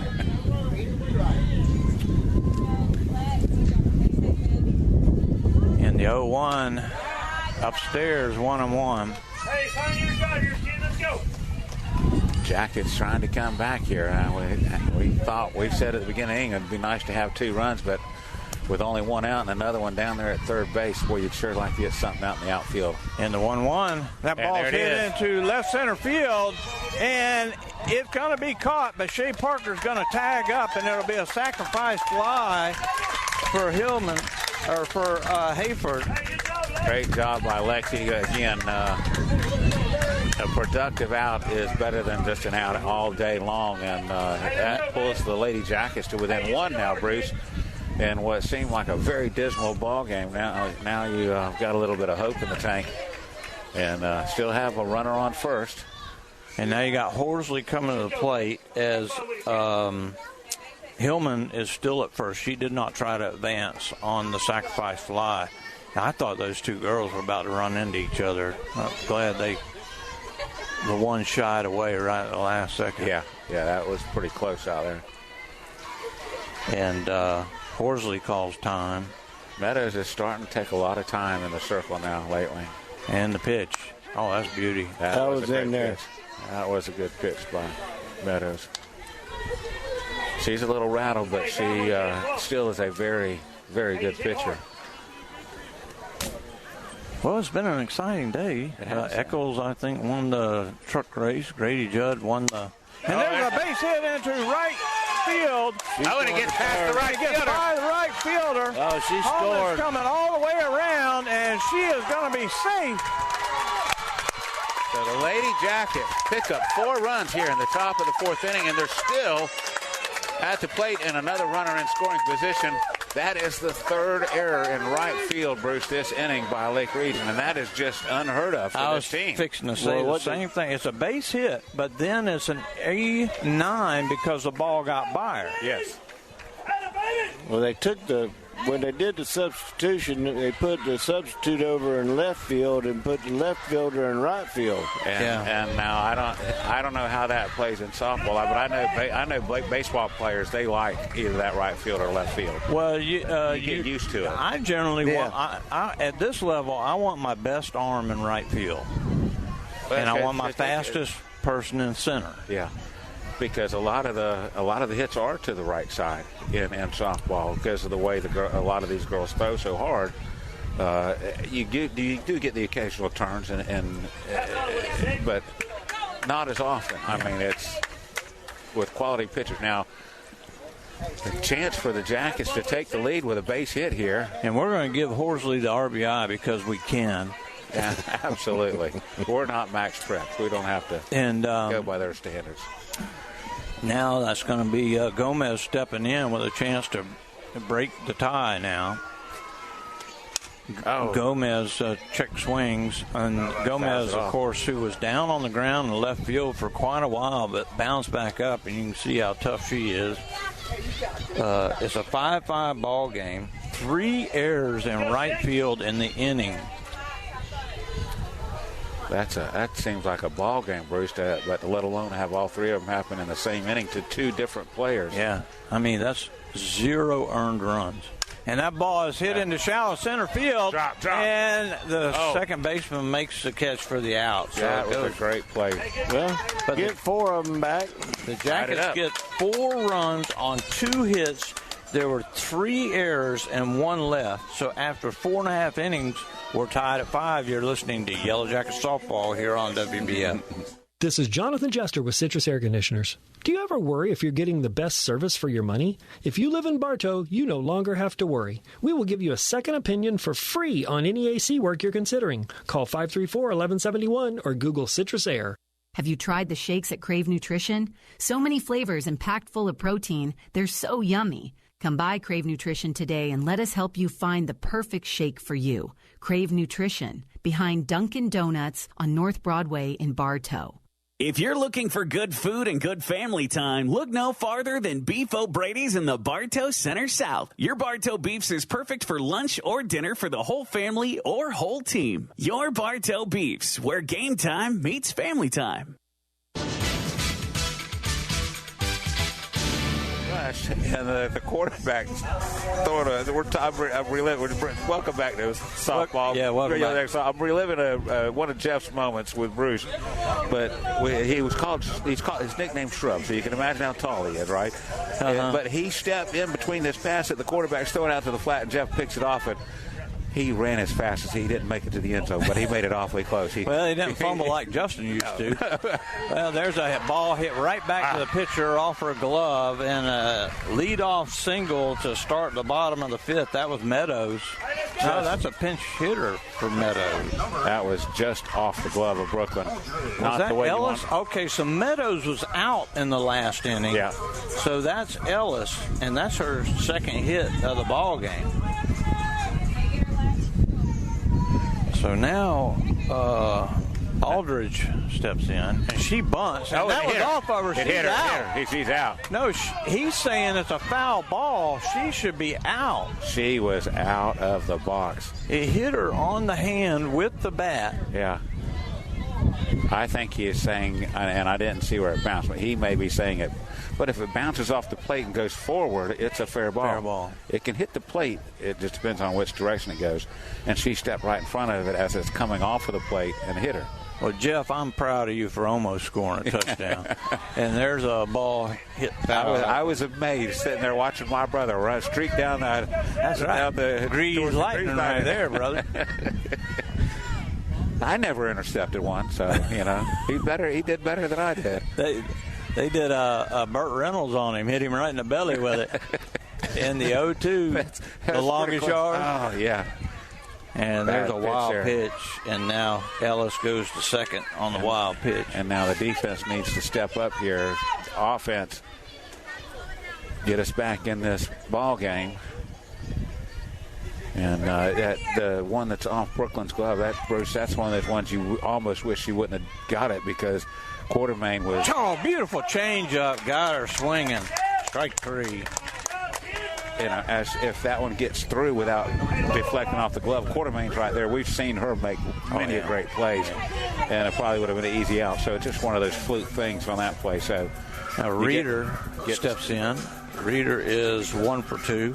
In the 0-1, upstairs, 1-1. Hey, son, you're done. You're kid. Let's go. Jackets trying to come back here. We said at the beginning it'd be nice to have 2 runs, but with only 1 out and another one down there at third base, boy, you'd sure like to get something out in the outfield. And the 1-1, that ball's hit into left center field, and it's going to be caught, but Shea Parker's going to tag up, and it'll be a sacrifice fly for Hillman, or for Hayford. Great job by Lexi. Again, a productive out is better than just an out all day long, and that pulls the Lady Jackets to within 1 now, Bruce. And what seemed like a very dismal ball game, now you got a little bit of hope in the tank, and still have a runner on first. And now you got Horsley coming to the plate as Hillman is still at first. She did not try to advance on the sacrifice fly. Now, I thought those 2 girls were about to run into each other. I'm glad the one shied away right at the last second. Yeah, that was pretty close out there. And Horsley calls time. Meadows is starting to take a lot of time in the circle now lately. And the pitch. Oh, that's beauty. That was in there. Pitch. That was a good pitch by Meadows. She's a little rattled, but she still is a very, very good pitcher. Well, it's been an exciting day. Eccles, I think, won the truck race. Grady Judd won the... And there's a base hit into right field. I want to get past the right fielder. By the right fielder. Oh, she Holman's scored. Coming all the way around, and she is going to be safe. So the Lady Jackets pick up 4 runs here in the top of the 4th inning, and they're still at the plate and another runner in scoring position. That is the 3rd error in right field, Bruce, this inning by Lake Region, and that is just unheard of for this team. I was fixing to say the same thing. It's a base hit, but then it's an A9 because the ball got by her. Yes. Well, when they did the substitution, they put the substitute over in left field and put the left fielder in right field. And now I don't know how that plays in softball, but I know baseball players, they like either that right field or left field. Well, you get used to it. I generally want at this level, I want my best arm in right field, and I want my fastest person in center. Yeah. Because a lot of the hits are to the right side in softball because of the way a lot of these girls throw so hard. You do get the occasional turns, but not as often. I mean, it's with quality pitchers. Now, the chance for the Jackets to take the lead with a base hit here. And we're going to give Horsley the RBI because we can. Yeah, absolutely. We're not Max Preps. We don't have to go by their standards. Now that's going to be Gomez stepping in with a chance to break the tie now. Gomez check swings. And Gomez, of course, who was down on the ground in left field for quite a while, but bounced back up, and you can see how tough she is. It's a 5-5 ball game. 3 errors in right field in the inning. That seems like a ball game, Bruce, but let alone have all 3 of them happen in the same inning to 2 different players. Yeah, I mean, that's 0 earned runs. And that ball is hit into shallow center field. Drop. And the second baseman makes the catch for3 outs. So that was a great play. Well, but get 4 of them back. The Jackets get 4 runs on 2 hits. There were 3 errors and 1 left. So after 4.5 innings, we're tied at 5. You're listening to Yellow Jackets Softball here on WBF. This is Jonathan Jester with Citrus Air Conditioners. Do you ever worry if you're getting the best service for your money? If you live in Bartow, you no longer have to worry. We will give you a second opinion for free on any AC work you're considering. Call 534-1171 or Google Citrus Air. Have you tried the shakes at Crave Nutrition? So many flavors and packed full of protein. They're so yummy. Come by Crave Nutrition today and let us help you find the perfect shake for you. Crave Nutrition, behind Dunkin' Donuts on North Broadway in Bartow. If you're looking for good food and good family time, look no farther than Beef O'Brady's in the Bartow Center South. Your Bartow Beefs is perfect for lunch or dinner for the whole family or whole team. Your Bartow Beefs, where game time meets family time. And the quarterback throwing I'm reliving. Welcome back to softball. Yeah, welcome back. So I'm reliving one of Jeff's moments with Bruce, but he's called his nickname Shrub, so you can imagine how tall he is, right? But he stepped in between this pass that the quarterback's throwing out to the flat, and Jeff picks it off, and he ran as fast as he didn't make it to the end zone, but he made it awfully close. He didn't fumble like Justin used to. Well, there's a ball hit right back to the pitcher off her glove, and a leadoff single to start the bottom of the fifth. That was Meadows. No, that's a pinch hitter for Meadows. That was just off the glove of Brooklyn. Was that Ellis? Okay, so Meadows was out in the last inning. Yeah. So that's Ellis, and that's her second hit of the ball game. So now Aldridge steps in, and she bunts. And that was off of her. She's out. She's out. No, he's saying it's a foul ball. She should be out. She was out of the box. It hit her on the hand with the bat. Yeah. I think he is saying, and I didn't see where it bounced, but he may be saying it. But if it bounces off the plate and goes forward, it's a fair ball. Fair ball. It can hit the plate. It just depends on which direction it goes. And she stepped right in front of it as it's coming off of the plate and hit her. Well, Jeff, I'm proud of you for almost scoring a touchdown. And there's a ball hit foul. I was amazed sitting there watching my brother run streak down the. That's right. Down the Grease lightning right there, brother. I never intercepted one, so he did better than I did. They did a Burt Reynolds on him, hit him right in the belly with it in the 0-2, the longest yard. Oh yeah. And there's a wild pitch, and now Ellis goes to second on the wild pitch. And now the defense needs to step up here. Offense, get us back in this ball game. And the one that's off Brooklyn's glove, that's one of those ones you almost wish you wouldn't have got it because Quartermain was. Oh, beautiful changeup, got her swinging. Strike three. As if that one gets through without deflecting off the glove, Quartermain's right there. We've seen her make many great plays, and it probably would have been an easy out. So it's just one of those fluke things on that play. So now Reeder steps in. Reeder is 1 for 2.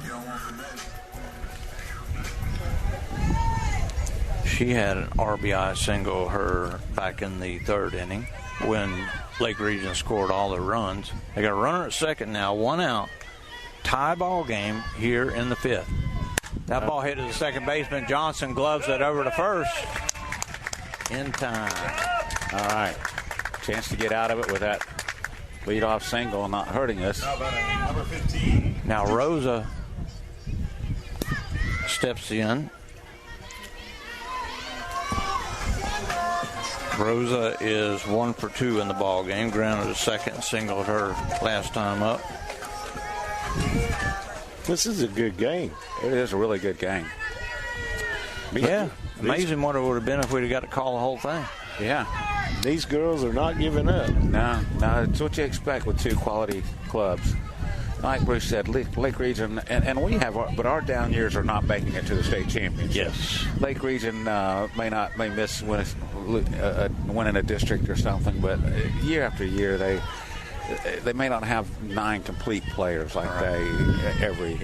She had an RBI single her back in the third inning when Lake Region scored all their runs. They got a runner at second now, 1 out. Tie ball game here in the fifth. That ball hit to the second baseman. Johnson gloves it over to first. In time. All right. Chance to get out of it with that leadoff single, not hurting us. Now Rosa steps in. Rosa is 1 for 2 in the ball game. Grounded a second, singled her last time up. This is a good game. It is a really good game. Yeah. Amazing what it would have been if we'd have got to call the whole thing. Yeah. These girls are not giving up. No, it's what you expect with two quality clubs. Like Bruce said, Lake Region, and we have, but our down years are not making it to the state championship. Yes. Lake Region may miss winning a district or something, but year after year they may not have 9 complete players like they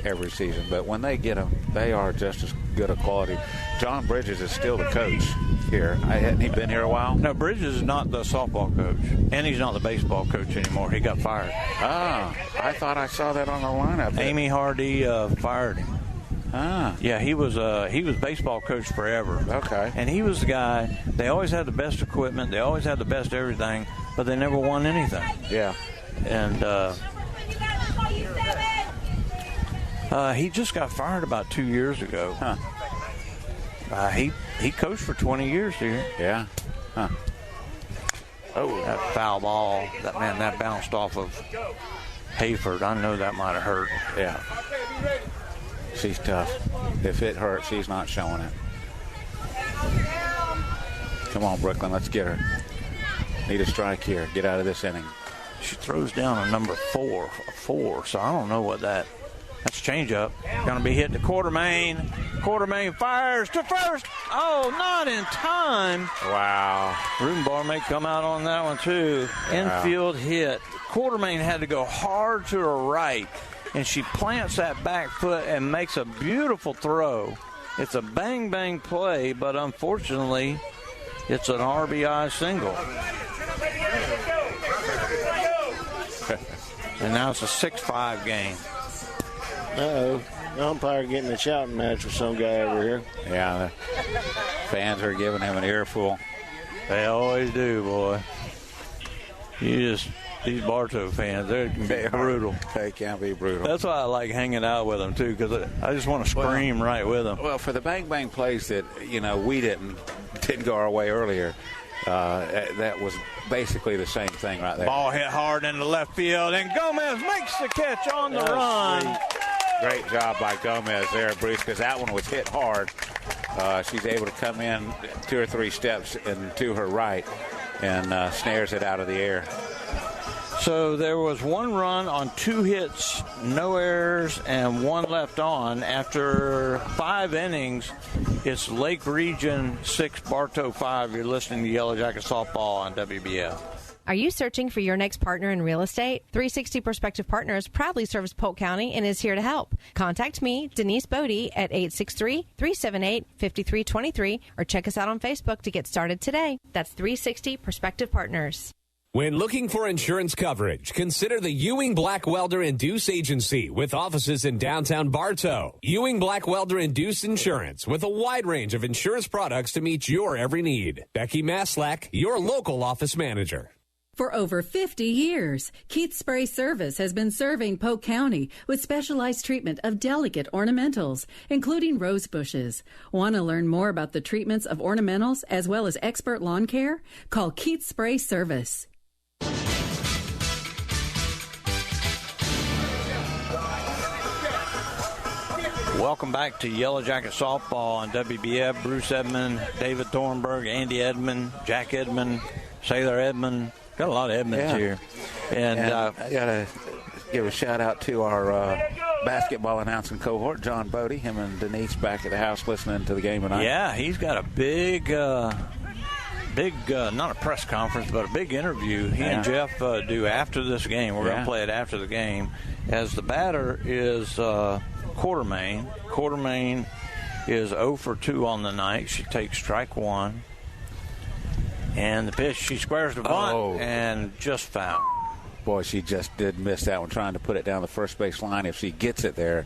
every season, but when they get them, they are just as good a quality. John Bridges is still the coach here. Hadn't he been here a while? No, Bridges is not the softball coach, and he's not the baseball coach anymore. He got fired. Ah, I thought I saw that on the lineup. Amy Hardy fired him. Ah. Yeah, he was baseball coach forever. Okay. And he was the guy, they always had the best equipment, they always had the best everything, but they never won anything. Yeah. And he just got fired about 2 years ago. Huh. He coached for 20 years here. Yeah. Huh. Oh, that foul ball, that bounced off of Hayford. I know that might have hurt. Yeah. She's tough. If it hurts, she's not showing it. Come on, Brooklyn, let's get her. Need a strike here. Get out of this inning. She throws down a number 4, so I don't know what that's changeup. Going to be hit to Quartermain. Quartermain fires to first. Oh, not in time. Wow. Rubenbar may come out on that one, too. Wow. Infield hit. Quartermain had to go hard to her right, and she plants that back foot and makes a beautiful throw. It's a bang-bang play, but unfortunately, it's an RBI single. And now it's a 6-5 game. Uh-oh. The umpire getting a shouting match with some guy over here. Yeah, the fans are giving him an earful. They always do, boy. These Bartow fans, they're brutal. They can be brutal. That's why I like hanging out with them, too, because I just want to scream right with them. Well, for the bang-bang plays that, we didn't go our way earlier, that was basically the same thing right there. Ball hit hard into left field, and Gomez makes the catch on the run. Sweet. Great job by Gomez there, Bruce, because that one was hit hard. She's able to come in 2 or 3 steps and to her right and snares it out of the air. So there was 1 run on 2 hits, no errors, and 1 left on. After 5 innings, it's Lake Region 6, Bartow 5. You're listening to Yellow Jacket Softball on WBF. Are you searching for your next partner in real estate? 360 Prospective Partners proudly serves Polk County and is here to help. Contact me, Denise Bodie, at 863-378-5323, or check us out on Facebook to get started today. That's 360 Prospective Partners. When looking for insurance coverage, consider the Ewing Black Welder and Deuce Agency with offices in downtown Bartow. Ewing Black Welder and Deuce Insurance with a wide range of insurance products to meet your every need. Becky Maslak, your local office manager. For over 50 years, Keith Spray Service has been serving Polk County with specialized treatment of delicate ornamentals, including rose bushes. Want to learn more about the treatments of ornamentals as well as expert lawn care? Call Keith Spray Service. Welcome back to Yellow Jacket Softball on WBF. Bruce Edmond, David Thornburg, Andy Edmond, Jack Edmond, Sailor Edmond. Got a lot of Edmonds here. And I got to give a shout-out to our basketball announcing cohort, John Bodie. Him and Denise back at the house listening to the game tonight. Yeah, he's got a big, not a press conference, but a big interview he and Jeff do after this game. We're going to play it after the game. As the batter is Quartermain. Quartermain is 0 for 2 on the night. She takes strike 1. And the pitch, she squares the bunt and just foul. Boy, she just did miss that one, trying to put it down the first base line. If she gets it there,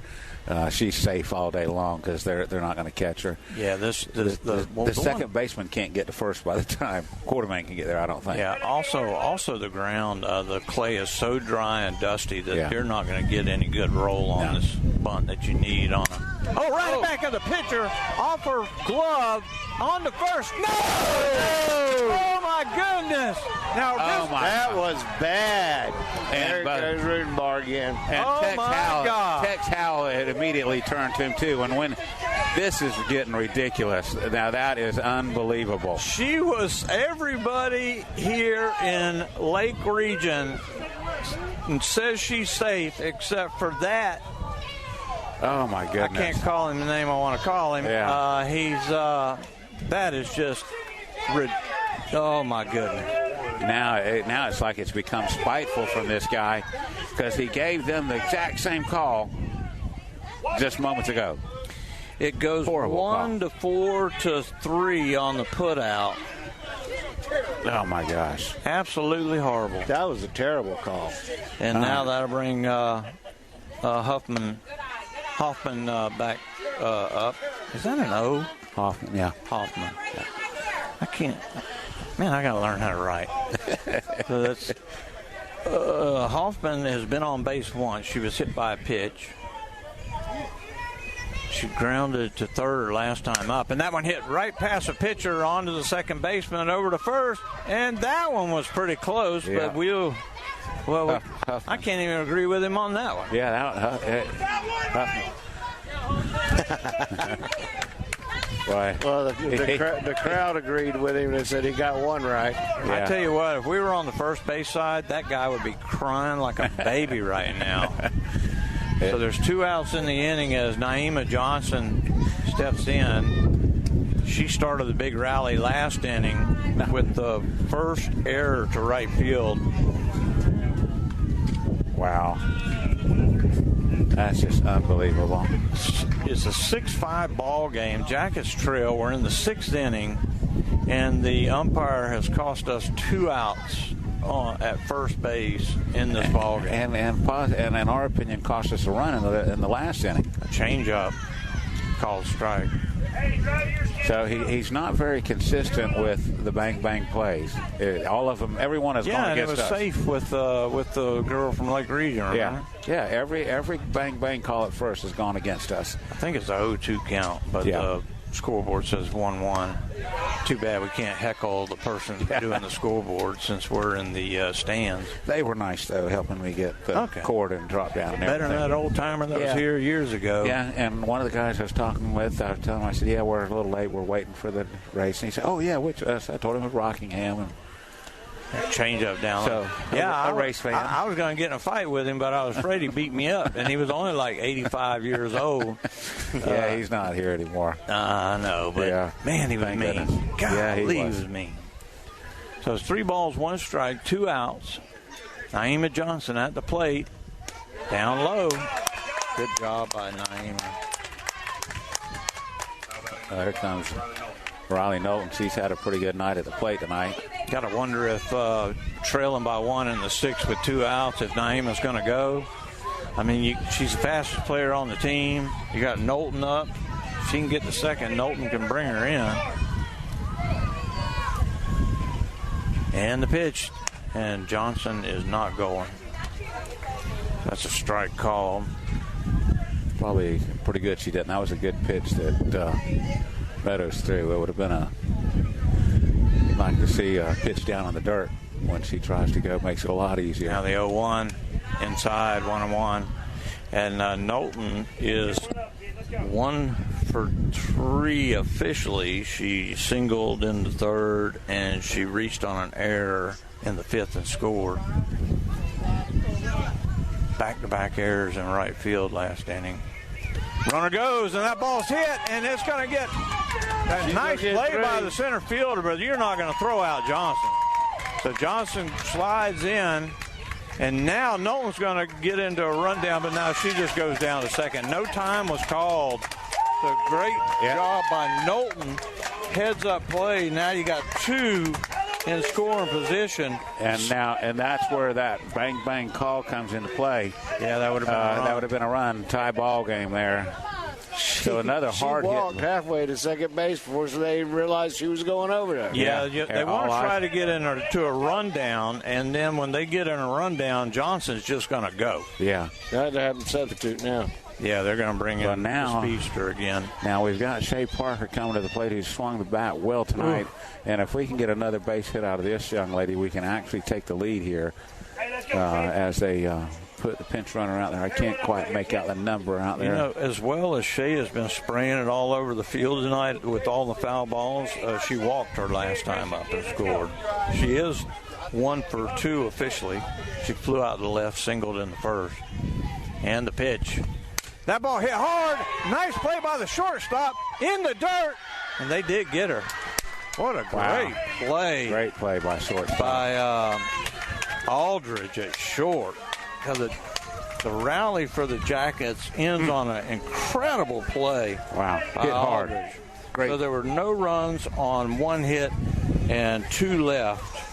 she's safe all day long because they're not going to catch her. Yeah, the second baseman can't get to first by the time Quartermain can get there, I don't think. Yeah, also the ground, the clay is so dry and dusty that you're not going to get any good roll on this bunt that you need on it. Oh, right back of the pitcher, off her glove, on to first. No! Oh, my goodness. Now, that was bad. And there's Rudenbar again. And Tex Howell had immediately turned to him, too. And when this is getting ridiculous. Now, that is unbelievable. Everybody here in Lake Region says she's safe, except for that. Oh, my goodness. I can't call him the name I want to call him. Yeah. That is just, oh, my goodness. Now it's like it's become spiteful from this guy because he gave them the exact same call just moments ago. It goes 1 to 4 to 3 on the putout. Oh, my gosh. Absolutely horrible. That was a terrible call. And now that'll bring Hoffman back up. Is that an O? Hoffman, yeah. Hoffman. Yeah. I can't. Man, I got to learn how to write. So that's Hoffman has been on base once. She was hit by a pitch. She grounded to third last time up, and that one hit right past the pitcher onto the second baseman and over to first, and that one was pretty close, but I can't even agree with him on that one. Yeah, Right. Well, the crowd agreed with him and said he got one right. I tell you what, if we were on the first base side, that guy would be crying like a baby right now. So there's 2 outs in the inning as Naima Johnson steps in. She started the big rally last inning with the first error to right field. Wow. That's just unbelievable. It's a 6-5 ball game. Jackets trail. We're in the 6th inning, and the umpire has cost us 2 outs at first base in this ball game. And in our opinion, cost us a run in the last inning. A change-up called strike. So he's not very consistent with the bang plays. All of them, everyone has gone against us. Yeah, and it was safe with the girl from Lake Region. Remember? Yeah. Every bang call at first has gone against us. I think it's a 0-2 count, but the scoreboard says 1-1. Too bad we can't heckle the person doing the scoreboard since we're in the stands. They were nice, though, helping me get the cord and drop down and everything. Better than that old timer that was here years ago. Yeah, and one of the guys I was talking with, I was telling him, I said, we're a little late. We're waiting for the race. And he said, which us? I told him it was Rockingham. And change up down. So, a race fan. I was going to get in a fight with him, but I was afraid he'd beat me up. And he was only like 85 years old. He's not here anymore. I know, but man, he was mean. Goodness. Golly, he was mean. So it's 3 balls, 1 strike, 2 outs. Naima Johnson at the plate. Down low. Good job by Naima. Here comes Riley Knowlton. She's had a pretty good night at the plate tonight. Got to wonder if trailing by 1 in the 6th with 2 outs, if Naima's going to go. I mean, she's the fastest player on the team. You got Knowlton up. If she can get the second, Knowlton can bring her in. And the pitch. And Johnson is not going. That's a strike call. Probably pretty good she didn't. That was a good pitch that Meadows threw. It would have been you'd like to see a pitch down on the dirt when she tries to go. Makes it a lot easier. Now the 0-1 inside, 1-1. And Knowlton is 1 for 3 officially. She singled in the 3rd, and she reached on an error in the 5th and scored. Back-to-back errors in right field last inning. Runner goes, and that ball's hit, and it's going to get a nice play by the center fielder, but you're not going to throw out Johnson. So Johnson slides in, and now Knowlton's going to get into a rundown, but now she just goes down to second. No time was called. So great job by Knowlton. Heads up play. Now you got 2 in scoring position. And that's where that bang call comes into play. Yeah, that would have been a run. That would have been a run, tie ball game there. So another hard hit. She walked halfway to second base before they realized she was going over there. Yeah, they want to try to get into a rundown, and then when they get in a rundown, Johnson's just going to go. Yeah. That have them substitute now. Yeah, they're going to bring in the speedster again. Now we've got Shea Parker coming to the plate, who's swung the bat well tonight. And if we can get another base hit out of this young lady, we can actually take the lead here as they put the pinch runner out there. I can't quite make out the number out there. You know, as well as Shea has been spraying it all over the field tonight with all the foul balls, she walked her last time up and scored. She is 1 for 2 officially. She flew out to the left, singled in the 1st. And the pitch. That ball hit hard. Nice play by the shortstop in the dirt. And they did get her. What a great play. Great play by shortstop. By Aldridge at short. Because the rally for the Jackets ends on an incredible play. Wow. Hit hard. Great. So there were no runs on 1 hit and 2 left.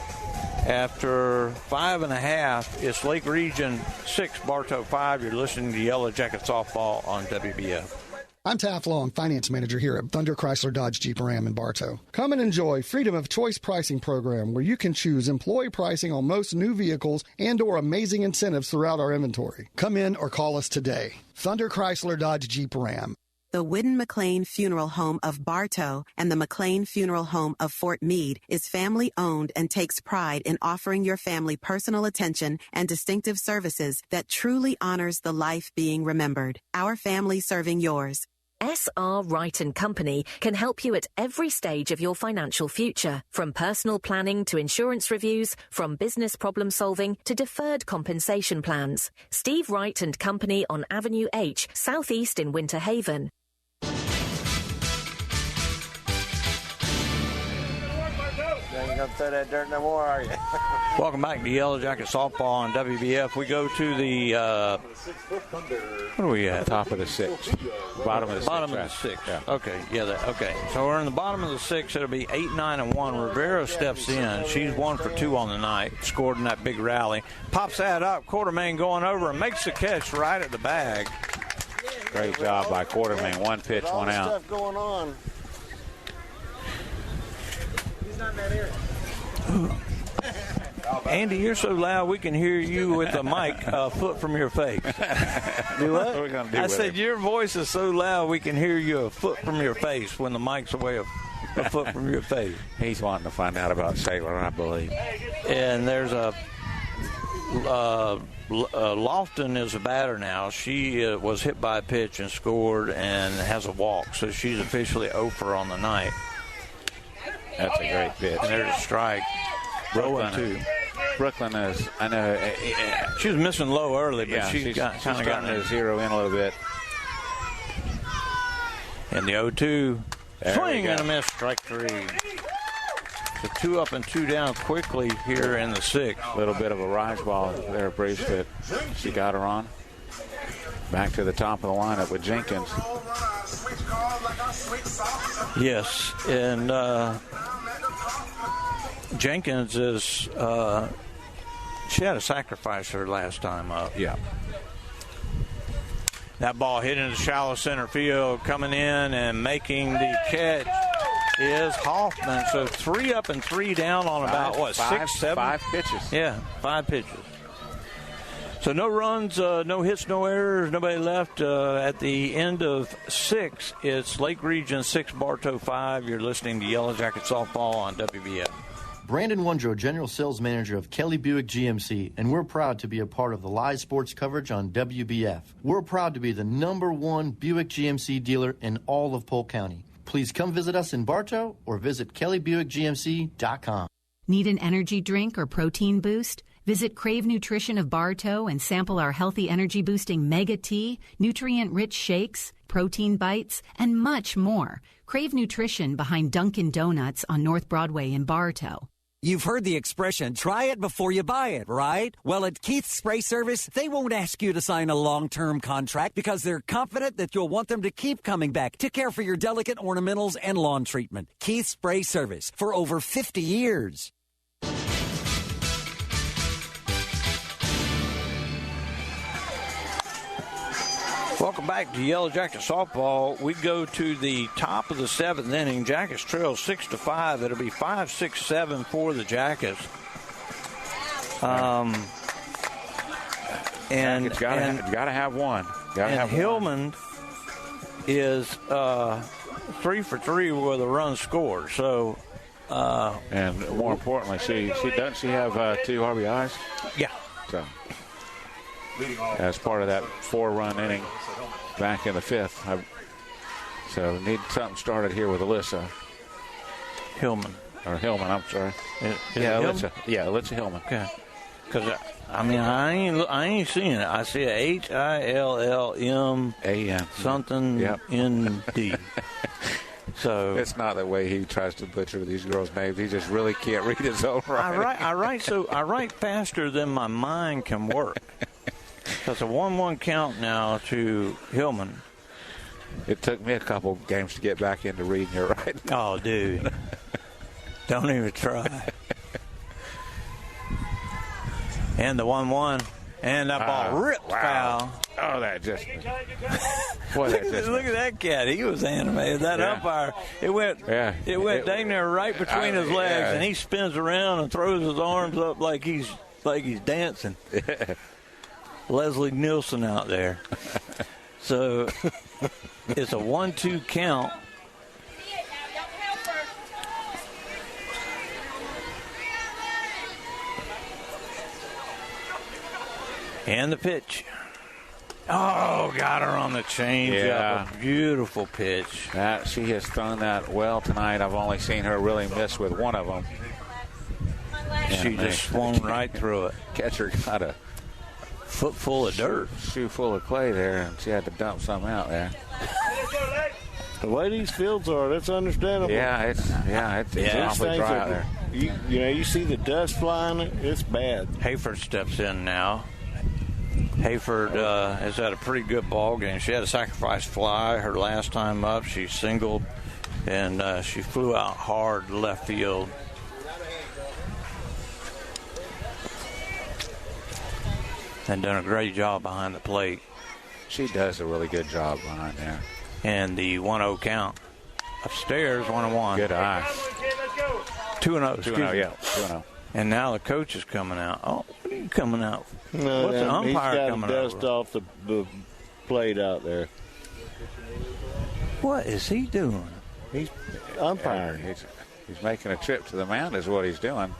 After 5.5, it's Lake Region 6, Bartow 5. You're listening to Yellow Jacket Softball on WBF. I'm Taft Long, Finance Manager here at Thunder Chrysler Dodge Jeep Ram in Bartow. Come and enjoy Freedom of Choice pricing program where you can choose employee pricing on most new vehicles and or amazing incentives throughout our inventory. Come in or call us today. Thunder Chrysler Dodge Jeep Ram. The Whidden McLean Funeral Home of Bartow and the McLean Funeral Home of Fort Meade is family-owned and takes pride in offering your family personal attention and distinctive services that truly honors the life being remembered. Our family serving yours. S.R. Wright & Company can help you at every stage of your financial future, from personal planning to insurance reviews, from business problem solving to deferred compensation plans. Steve Wright & Company on Avenue H, Southeast in Winter Haven. You ain't gonna throw that dirt no more, are you? Welcome back to Yellow Jacket Softball on WBF. We go to the, what are we at? Top of the sixth. Bottom of the sixth. Bottom of the sixth. Yeah. Okay, okay. So we're in the bottom of the sixth. It'll be 8-9-1. Rivera steps in. She's 1 for 2 on the night. Scored in that big rally. Pops that up. Quartermain going over and makes the catch right at the bag. Great job by Quartermain. 1 pitch, 1 out. Stuff going on. He's not in that area. Andy, you're so loud we can hear you with the mic a foot from your face. Do what? What are we gonna do I with said it? your voice is so loud we can hear you a foot from your face when the mic's away a foot from your face. He's wanting to find out about Sailor, I believe. And there's Lofton is a batter now. She was hit by a pitch and scored and has a walk, so she's officially 0 for on the night. That's a great pitch. And there's a strike. Brooklyn is, I know. She was missing low early, but she's kind of gotten to zero in a little bit. And the 0-2. Swing and a miss, strike 3. So 2 up and 2 down quickly here in the 6th. A little bit of a rise ball there, Bruce, but she got her on. Back to the top of the lineup with Jenkins. Yes, and Jenkins is, she had a sacrifice her last time up. Yeah. That ball hit into shallow center field, coming in and making the catch is Hoffman. So 3 up and 3 down on about, 6, 7? 5 pitches. Yeah, 5 pitches. So no runs, no hits, no errors, nobody left. At the end of 6, it's Lake Region 6, Bartow 5. You're listening to Yellow Jacket Softball on WBF. Brandon Wondrow, General Sales Manager of Kelly Buick GMC, and we're proud to be a part of the live sports coverage on WBF. We're proud to be the #1 Buick GMC dealer in all of Polk County. Please come visit us in Bartow or visit kellybuickgmc.com. Need an energy drink or protein boost? Visit Crave Nutrition of Bartow and sample our healthy energy-boosting Mega Tea, nutrient-rich shakes, protein bites, and much more. Crave Nutrition behind Dunkin' Donuts on North Broadway in Bartow. You've heard the expression, try it before you buy it, right? Well, at Keith's Spray Service, they won't ask you to sign a long-term contract because they're confident that you'll want them to keep coming back to care for your delicate ornamentals and lawn treatment. Keith's Spray Service for over 50 years. Welcome back to Yellow Jacket Softball. We go to the top of the 7th inning. Jackets trail 6-5. It'll be 5-6-7 for the Jackets. And Jackets gotta have one. Hillman is 3 for 3 with a run scored. So, and more importantly, she doesn't she have 2 RBIs? Yeah. So as part of that 4-run inning back in the 5th. So need something started here with Alyssa Hillman. I'm sorry. Alyssa Hillman. Okay. Because I ain't seeing it. I see a HILLM something ND. So it's not the way he tries to butcher these girls' names. He just really can't read his own writing. I write faster than my mind can work. That's a 1-1 count now to Hillman. It took me a couple games to get back into reading your writing. Oh, dude. Don't even try. And the 1-1. And that ball ripped foul. Oh, that just. Look at that cat. He was animated. That umpire, it went dang near right between his legs, and he spins around and throws his arms up like he's dancing. Leslie Nielsen out there. So it's a 1-2 count. And the pitch. Oh, got her on the change. Yeah. A beautiful pitch. She has thrown that well tonight. I've only seen her really miss with one of them. She just swung right through it. Catcher got a foot full of dirt, shoe full of clay there, and she had to dump some out there. The way these fields are, that's understandable. It's awfully dry out there. You see the dust flying. It's bad. Hayford steps in now. Hayford has had a pretty good ball game. She had a sacrifice fly her last time up. She singled, and she flew out hard left field. And done a great job behind the plate. She does a really good job behind there. And the 1-0 count. Upstairs, 1-1. Good eye. 2-0. 2-0, yeah. 2-0. And now the coach is coming out. Oh, what are you coming out? No, what's the umpire coming out? He's got dust off the plate out there. What is he doing? He's umpiring. He's making a trip to the mound is what he's doing.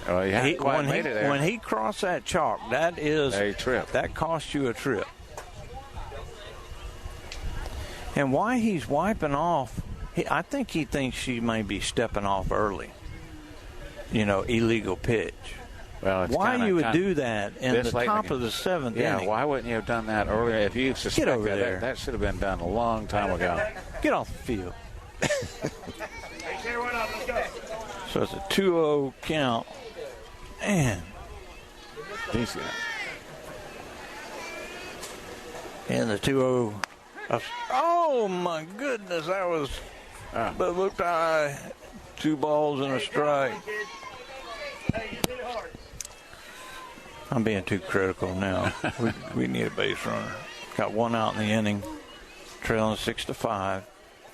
Well, he hasn't quite made it there. When he crossed that chalk, that is a trip. That cost you a trip. And why he's wiping off, I think he thinks she may be stepping off early. Illegal pitch. Well, why you would do that in the top of the seventh inning? Yeah, why wouldn't you have done that earlier? If you suspect Get over there. That should have been done a long time ago. Get off the field. So it's a 2-0 count. Man. And the 2-0. Oh, my goodness. That was. But looked high. 2 balls and a strike. I'm being too critical now. we need a base runner. Got 1 out in the inning. Trailing 6-5.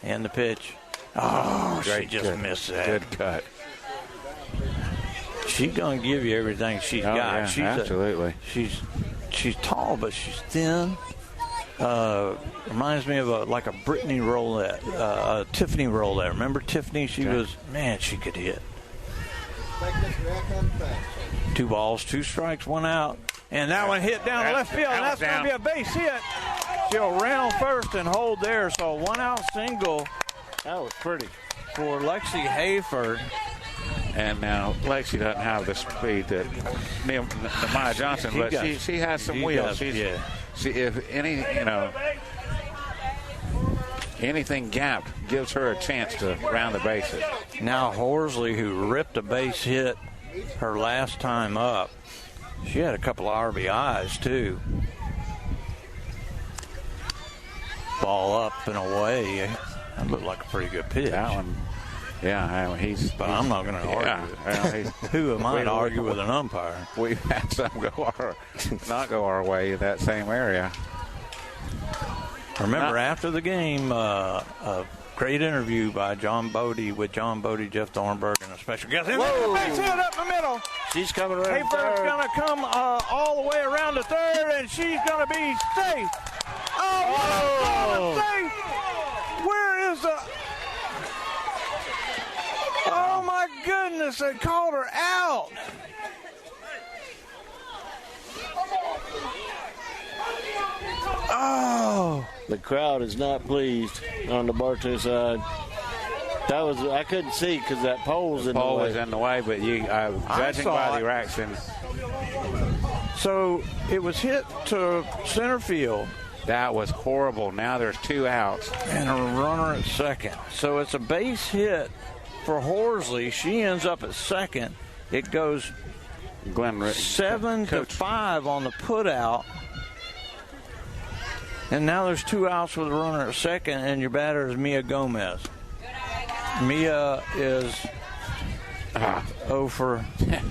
And the pitch. Oh, she just missed that. Good cut. She's going to give you everything she's got. Yeah, she's absolutely. She's tall, but she's thin. Reminds me of a Brittany Roulette, a Tiffany Roulette. Remember Tiffany? She could hit. 2 balls, 2 strikes, 1 out. And that one hit down the left field. And that's going to be a base hit. She'll round first and hold there. So 1 out single. That was pretty. For Lexi Hayford. And now Lexi doesn't have the speed that Maya Johnson, but she has some wheels. If anything gapped gives her a chance to round the bases. Now Horsley, who ripped a base hit her last time up, she had a couple of RBIs too. Ball up and away. That looked like a pretty good pitch. That one. Yeah, but I'm not going to argue. Who am I to argue with an umpire? We've had some not go our way in that same area. Remember, after the game, a great interview by John Bodie with John Bodie, Jeff Thornburg, and a special guest. And there's a base hit up the middle. She's coming around. Hayford's going to come all the way around to third, and she's going to be safe. Oh, safe. Where is the... Oh, my goodness, they called her out. Oh. The crowd is not pleased on the Bartow side. I couldn't see because that pole was in the way. The pole was in the way, but judging by the reaction. So it was hit to center field. That was horrible. Now there's 2 outs. And a runner at second. So it's a base hit for Horsley. She ends up at second. It goes 7-5 on the put out. And now there's 2 outs with a runner at second, and your batter is Mia Gomez. Mia is 0 for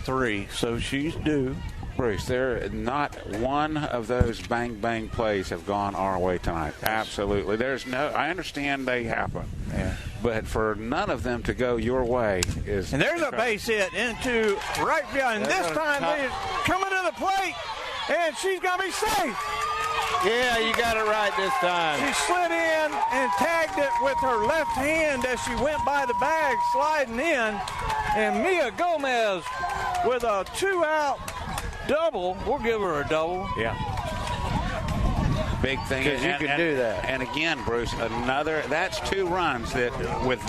3, so she's due. Bruce, not one of those bang plays have gone our way tonight. Absolutely. I understand they happen. Yeah. But for none of them to go your way is... And there's a base hit into right field. And this time they're coming to the plate, and she's going to be safe. Yeah, you got it right this time. She slid in and tagged it with her left hand as she went by the bag, sliding in. And Mia Gomez with a 2-out double. We'll give her a double. Yeah. big thing. Because you can do that. And again, Bruce, that's 2 runs that with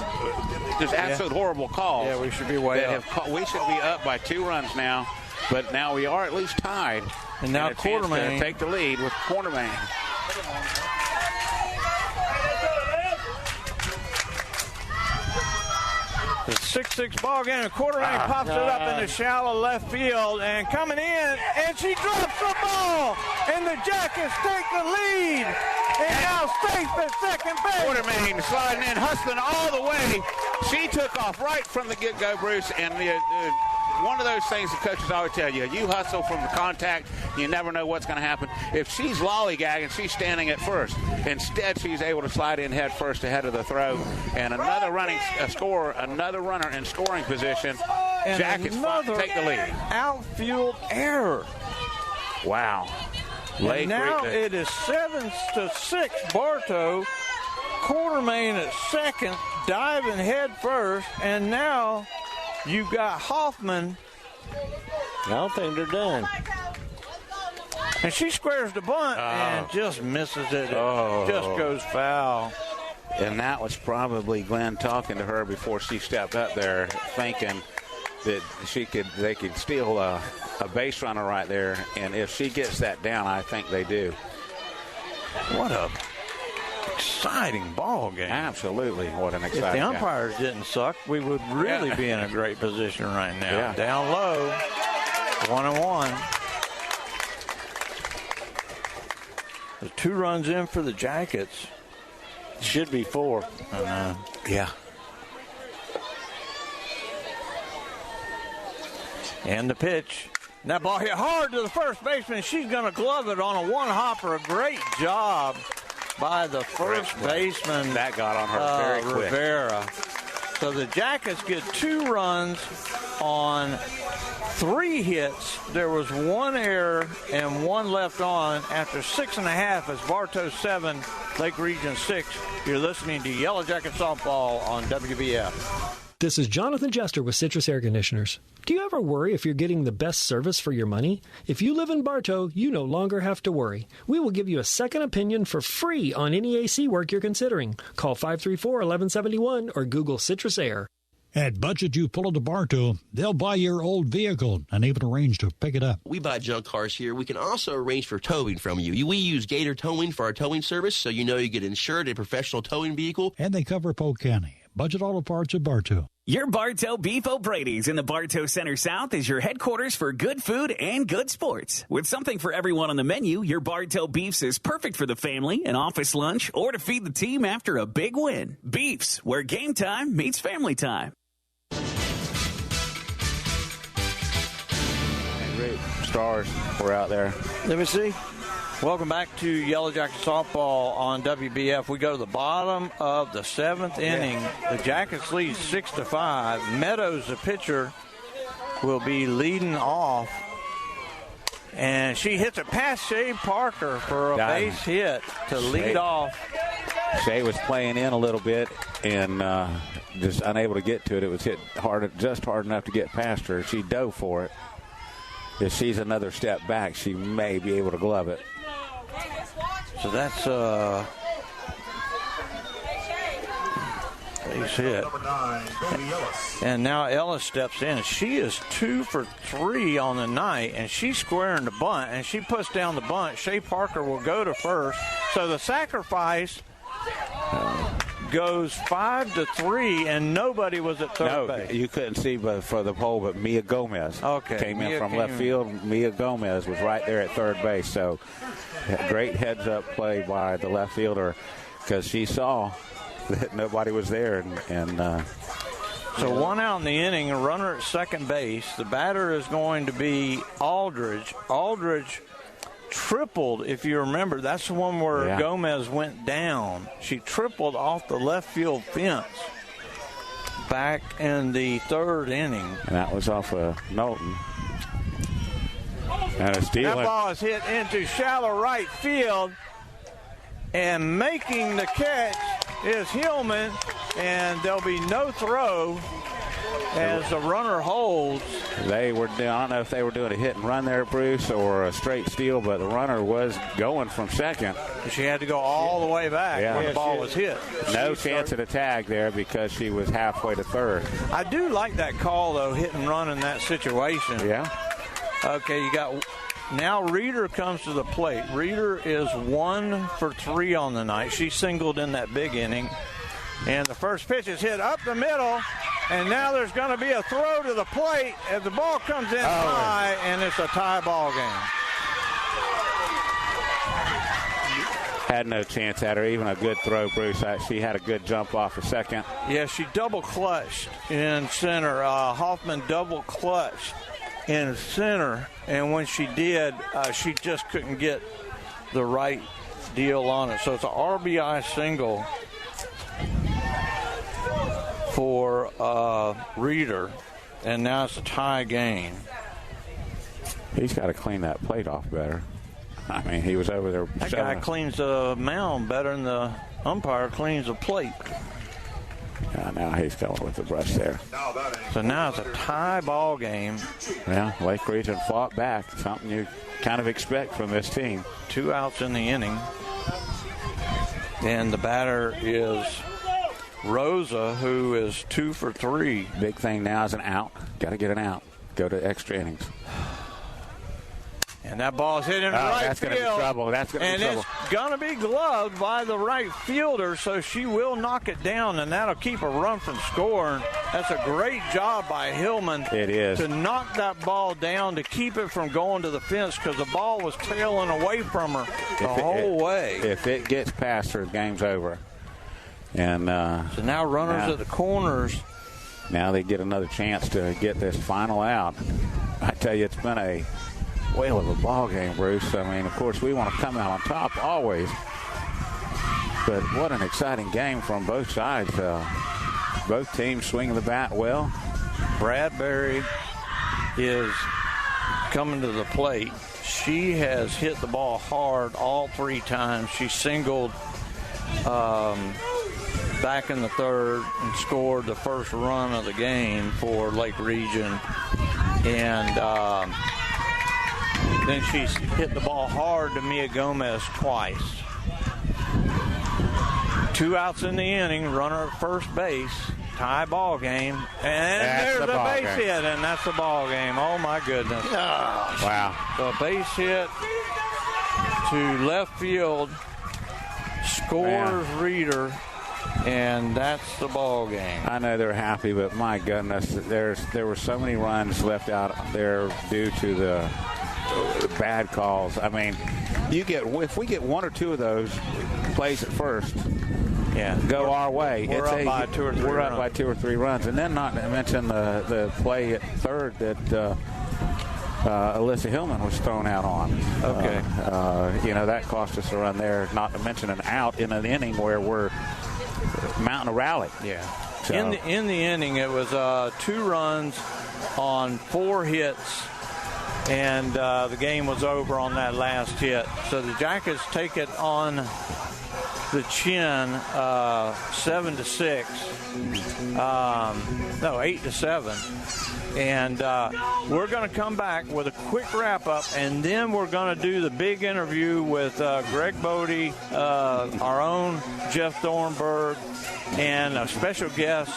just absolute horrible calls. Yeah, we should be way up. We should be up by 2 runs now, but now we are at least tied. And now Quartermain take the lead with Quartermain. The 6-6 ball game, and Quartermain pops it up in the shallow left field, and coming in, and she drops the ball, and the Jackets take the lead, and now safe at second base. Quartermain sliding in, hustling all the way. She took off right from the get-go, Bruce, and one of those things the coaches always tell you, you hustle from the contact, you never know what's going to happen. If she's lollygagging, she's standing at first. Instead, she's able to slide in head first ahead of the throw, and another runner in scoring position. And Jackets take the lead. Outfield error. Wow. And now it is 7-6 Bartow. Quartermain at second, diving head first, and now you've got Hoffman. I don't think they're done. And she squares the bunt and just misses it. It just goes foul. And that was probably Glenn talking to her before she stepped up there, thinking that they could steal a base runner right there. And if she gets that down, I think they do. What a exciting ball game. Absolutely. What an exciting game. If the umpires didn't suck, we would really be in a great position right now. Yeah. Down low, 1-1. There's 2 runs in for the Jackets. Should be 4. Yeah. And the pitch. And that ball hit hard to the first baseman. She's going to glove it on a one-hopper. A great job by the first baseman. That got on her very quick. Rivera. So the Jackets get 2 runs on 3 hits. There was 1 error and 1 left on after 6.5 as Bartow 7, Lake Region 6. You're listening to Yellow Jacket Softball on WBF. This is Jonathan Jester with Citrus Air Conditioners. Do you ever worry if you're getting the best service for your money? If you live in Bartow, you no longer have to worry. We will give you a second opinion for free on any AC work you're considering. Call 534-1171 or Google Citrus Air. At Budget You Pull to Bartow, they'll buy your old vehicle and even arrange to pick it up. We buy junk cars here. We can also arrange for towing from you. We use Gator Towing for our towing service, so you know you get insured a professional towing vehicle. And they cover Polk County. Budget Auto Parts at Bartow. Your Bartow Beef O'Brady's in the Bartow Center South is your headquarters for good food and good sports. With something for everyone on the menu, your Bartow Beefs is perfect for the family, an office lunch, or to feed the team after a big win. Beefs, where game time meets family time. Great stars were out there. Let me see. Welcome back to Yellow Jacket Softball on WBF. We go to the bottom of the 7th inning. The Jackets lead 6-5. Meadows, the pitcher, will be leading off. And she hits it past Shay Parker for a base hit to lead off. Shay was playing in a little bit and just unable to get to it. It was hit just hard enough to get past her. She dove for it. If she's another step back, she may be able to glove it. So that's base hit. And now Ellis steps in. She is 2 for 3 on the night, and she's squaring the bunt, and she puts down the bunt. Shay Parker will go to first. So the sacrifice goes 5-3, and nobody was at third base. You couldn't see for the pole, but Mia Gomez came in from left field. Mia Gomez was right there at third base. So great heads-up play by the left fielder because she saw that nobody was there. So 1 out in the inning, a runner at second base. The batter is going to be Aldridge. Aldridge tripled, if you remember. That's the one where Gomez went down. She tripled off the left field fence back in the 3rd inning. And that was off of Knowlton. And a steal. That ball is hit into shallow right field. And making the catch is Hillman. And there'll be no throw. as the runner holds. They were, I don't know if they were doing a hit and run there, Bruce, or a straight steal, but the runner was going from second. She had to go all the way back when the ball was hit. No chance at a tag there because she was halfway to third. I do like that call, though, hit and run in that situation. Yeah. Okay, you got now Reeder comes to the plate. Reeder is 1 for 3 on the night. She singled in that big inning. And the first pitch is hit up the middle. And now there's going to be a throw to the plate as the ball comes in high, and it's a tie ball game. Had no chance at her, even a good throw, Bruce. She had a good jump off a second. Yeah, she double clutched in center. Hoffman double clutched in center, and when she did, she just couldn't get the right deal on it. So it's an RBI single for Reeder, and now it's a tie game. He's got to clean that plate off better. I mean, he was over there. That guy cleans the mound better than the umpire cleans the plate. Now he's going with the brush there. So now it's a tie ball game. Yeah, Lake Region fought back. Something you kind of expect from this team. 2 outs in the inning. And the batter is Rosa, who is 2 for 3. Big thing now is an out. Got to get an out. Go to extra innings. And that ball's hit in right that's field. Gonna be trouble. That's going to be trouble. And it's going to be gloved by the right fielder, so she will knock it down, and that'll keep a run from scoring. That's a great job by Hillman. It is. To knock that ball down, to keep it from going to the fence, because the ball was tailing away from her the whole way. If it gets past her, game's over. And so now runners at the corners. Now they get another chance to get this final out. I tell you, it's been a whale of a ball game, Bruce. I mean, of course, we want to come out on top always. But what an exciting game from both sides. Both teams swinging the bat well. Bradbury is coming to the plate. She has hit the ball hard all 3 times. She singled back in the third and scored the first run of the game for Lake Region. And then she's hit the ball hard to Mia Gomez twice. 2 outs in the inning, runner at first base, tie ball game, and there's a base hit, and that's the ball game. Oh my goodness! Wow! So a base hit to left field, scores Reeder, and that's the ball game. I know they're happy, but my goodness, there were so many runs left out there due to the bad calls. I mean, if we get 1 or 2 of those plays at first, go our way. We're up by 2 or 3 We're runs. up by 2 or 3 runs, and then not to mention the play at third that Alyssa Hillman was thrown out on. Okay. That cost us a run there. Not to mention an out in an inning where we're mounting a rally. Yeah. So. In the inning, it was 2 runs on 4 hits. And the game was over on that last hit. So the Jackets take it on the chin, 7-6. 8-7. And we're going to come back with a quick wrap-up, and then we're going to do the big interview with Greg Bodie, our own Jeff Thornburg, and a special guest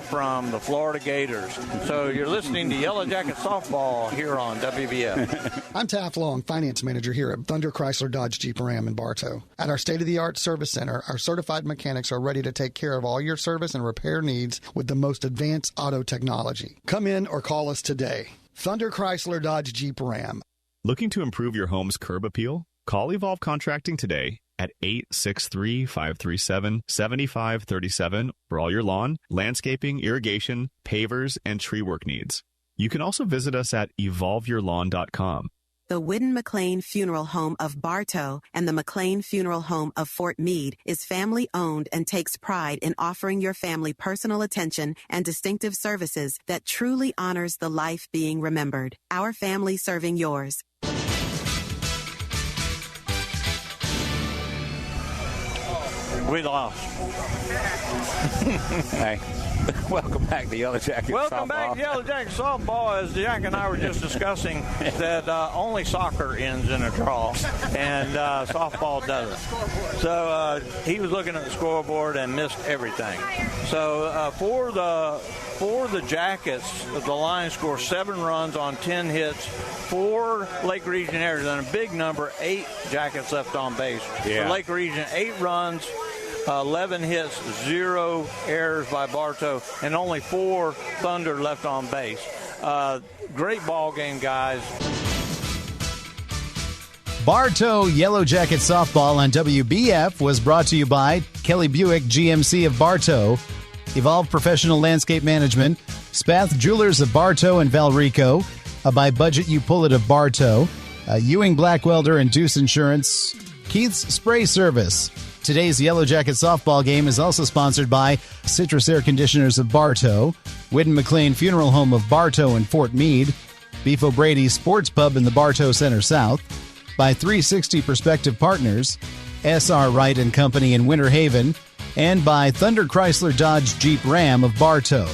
from the Florida Gators. So you're listening to Yellow Jacket Softball here on WBF. I'm Taft Long, Finance Manager here at Thunder Chrysler Dodge Jeep Ram in Bartow. At our state-of-the-art service center, our certified mechanics are ready to take care of all your service and repair needs with the most advanced auto technology. Come in or call us today. Thunder Chrysler Dodge Jeep Ram. Looking to improve your home's curb appeal? Call Evolve Contracting today at 863-537-7537 for all your lawn, landscaping, irrigation, pavers, and tree work needs. You can also visit us at evolveyourlawn.com. The Whidden McLean Funeral Home of Bartow and the McLean Funeral Home of Fort Meade is family-owned and takes pride in offering your family personal attention and distinctive services that truly honors the life being remembered. Our family serving yours. We lost. Hey, Welcome back to Yellow Jacket Welcome Softball. back to Yellow Jacket Softball. As Jack and I were just discussing that only soccer ends in a draw, and softball doesn't. So he was looking at the scoreboard and missed everything. So for the Jackets, the Lions score 7 runs on 10 hits, 4 Lake Region errors, and a big number, 8 Jackets left on base. Yeah. For Lake Region, 8 runs, 11 hits, 0 errors by Bartow, and only 4 Thunder left on base. Great ball game, guys. Bartow Yellow Jacket Softball on WBF was brought to you by Kelly Buick GMC of Bartow, Evolve Professional Landscape Management, Spath Jewelers of Bartow and Valrico, by Budget You Pull It of Bartow, Ewing Black Welder and Deuce Insurance, Keith's Spray Service. Today's Yellow Jacket Softball game is also sponsored by Citrus Air Conditioners of Bartow, Whidden McLean Funeral Home of Bartow and Fort Meade, Beef O'Brady Sports Pub in the Bartow Center South, by 360 Prospective Partners, S.R. Wright & Company in Winter Haven, and by Thunder Chrysler Dodge Jeep Ram of Bartow.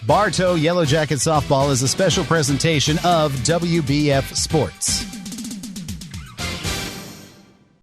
Bartow Yellow Jacket Softball is a special presentation of WBF Sports.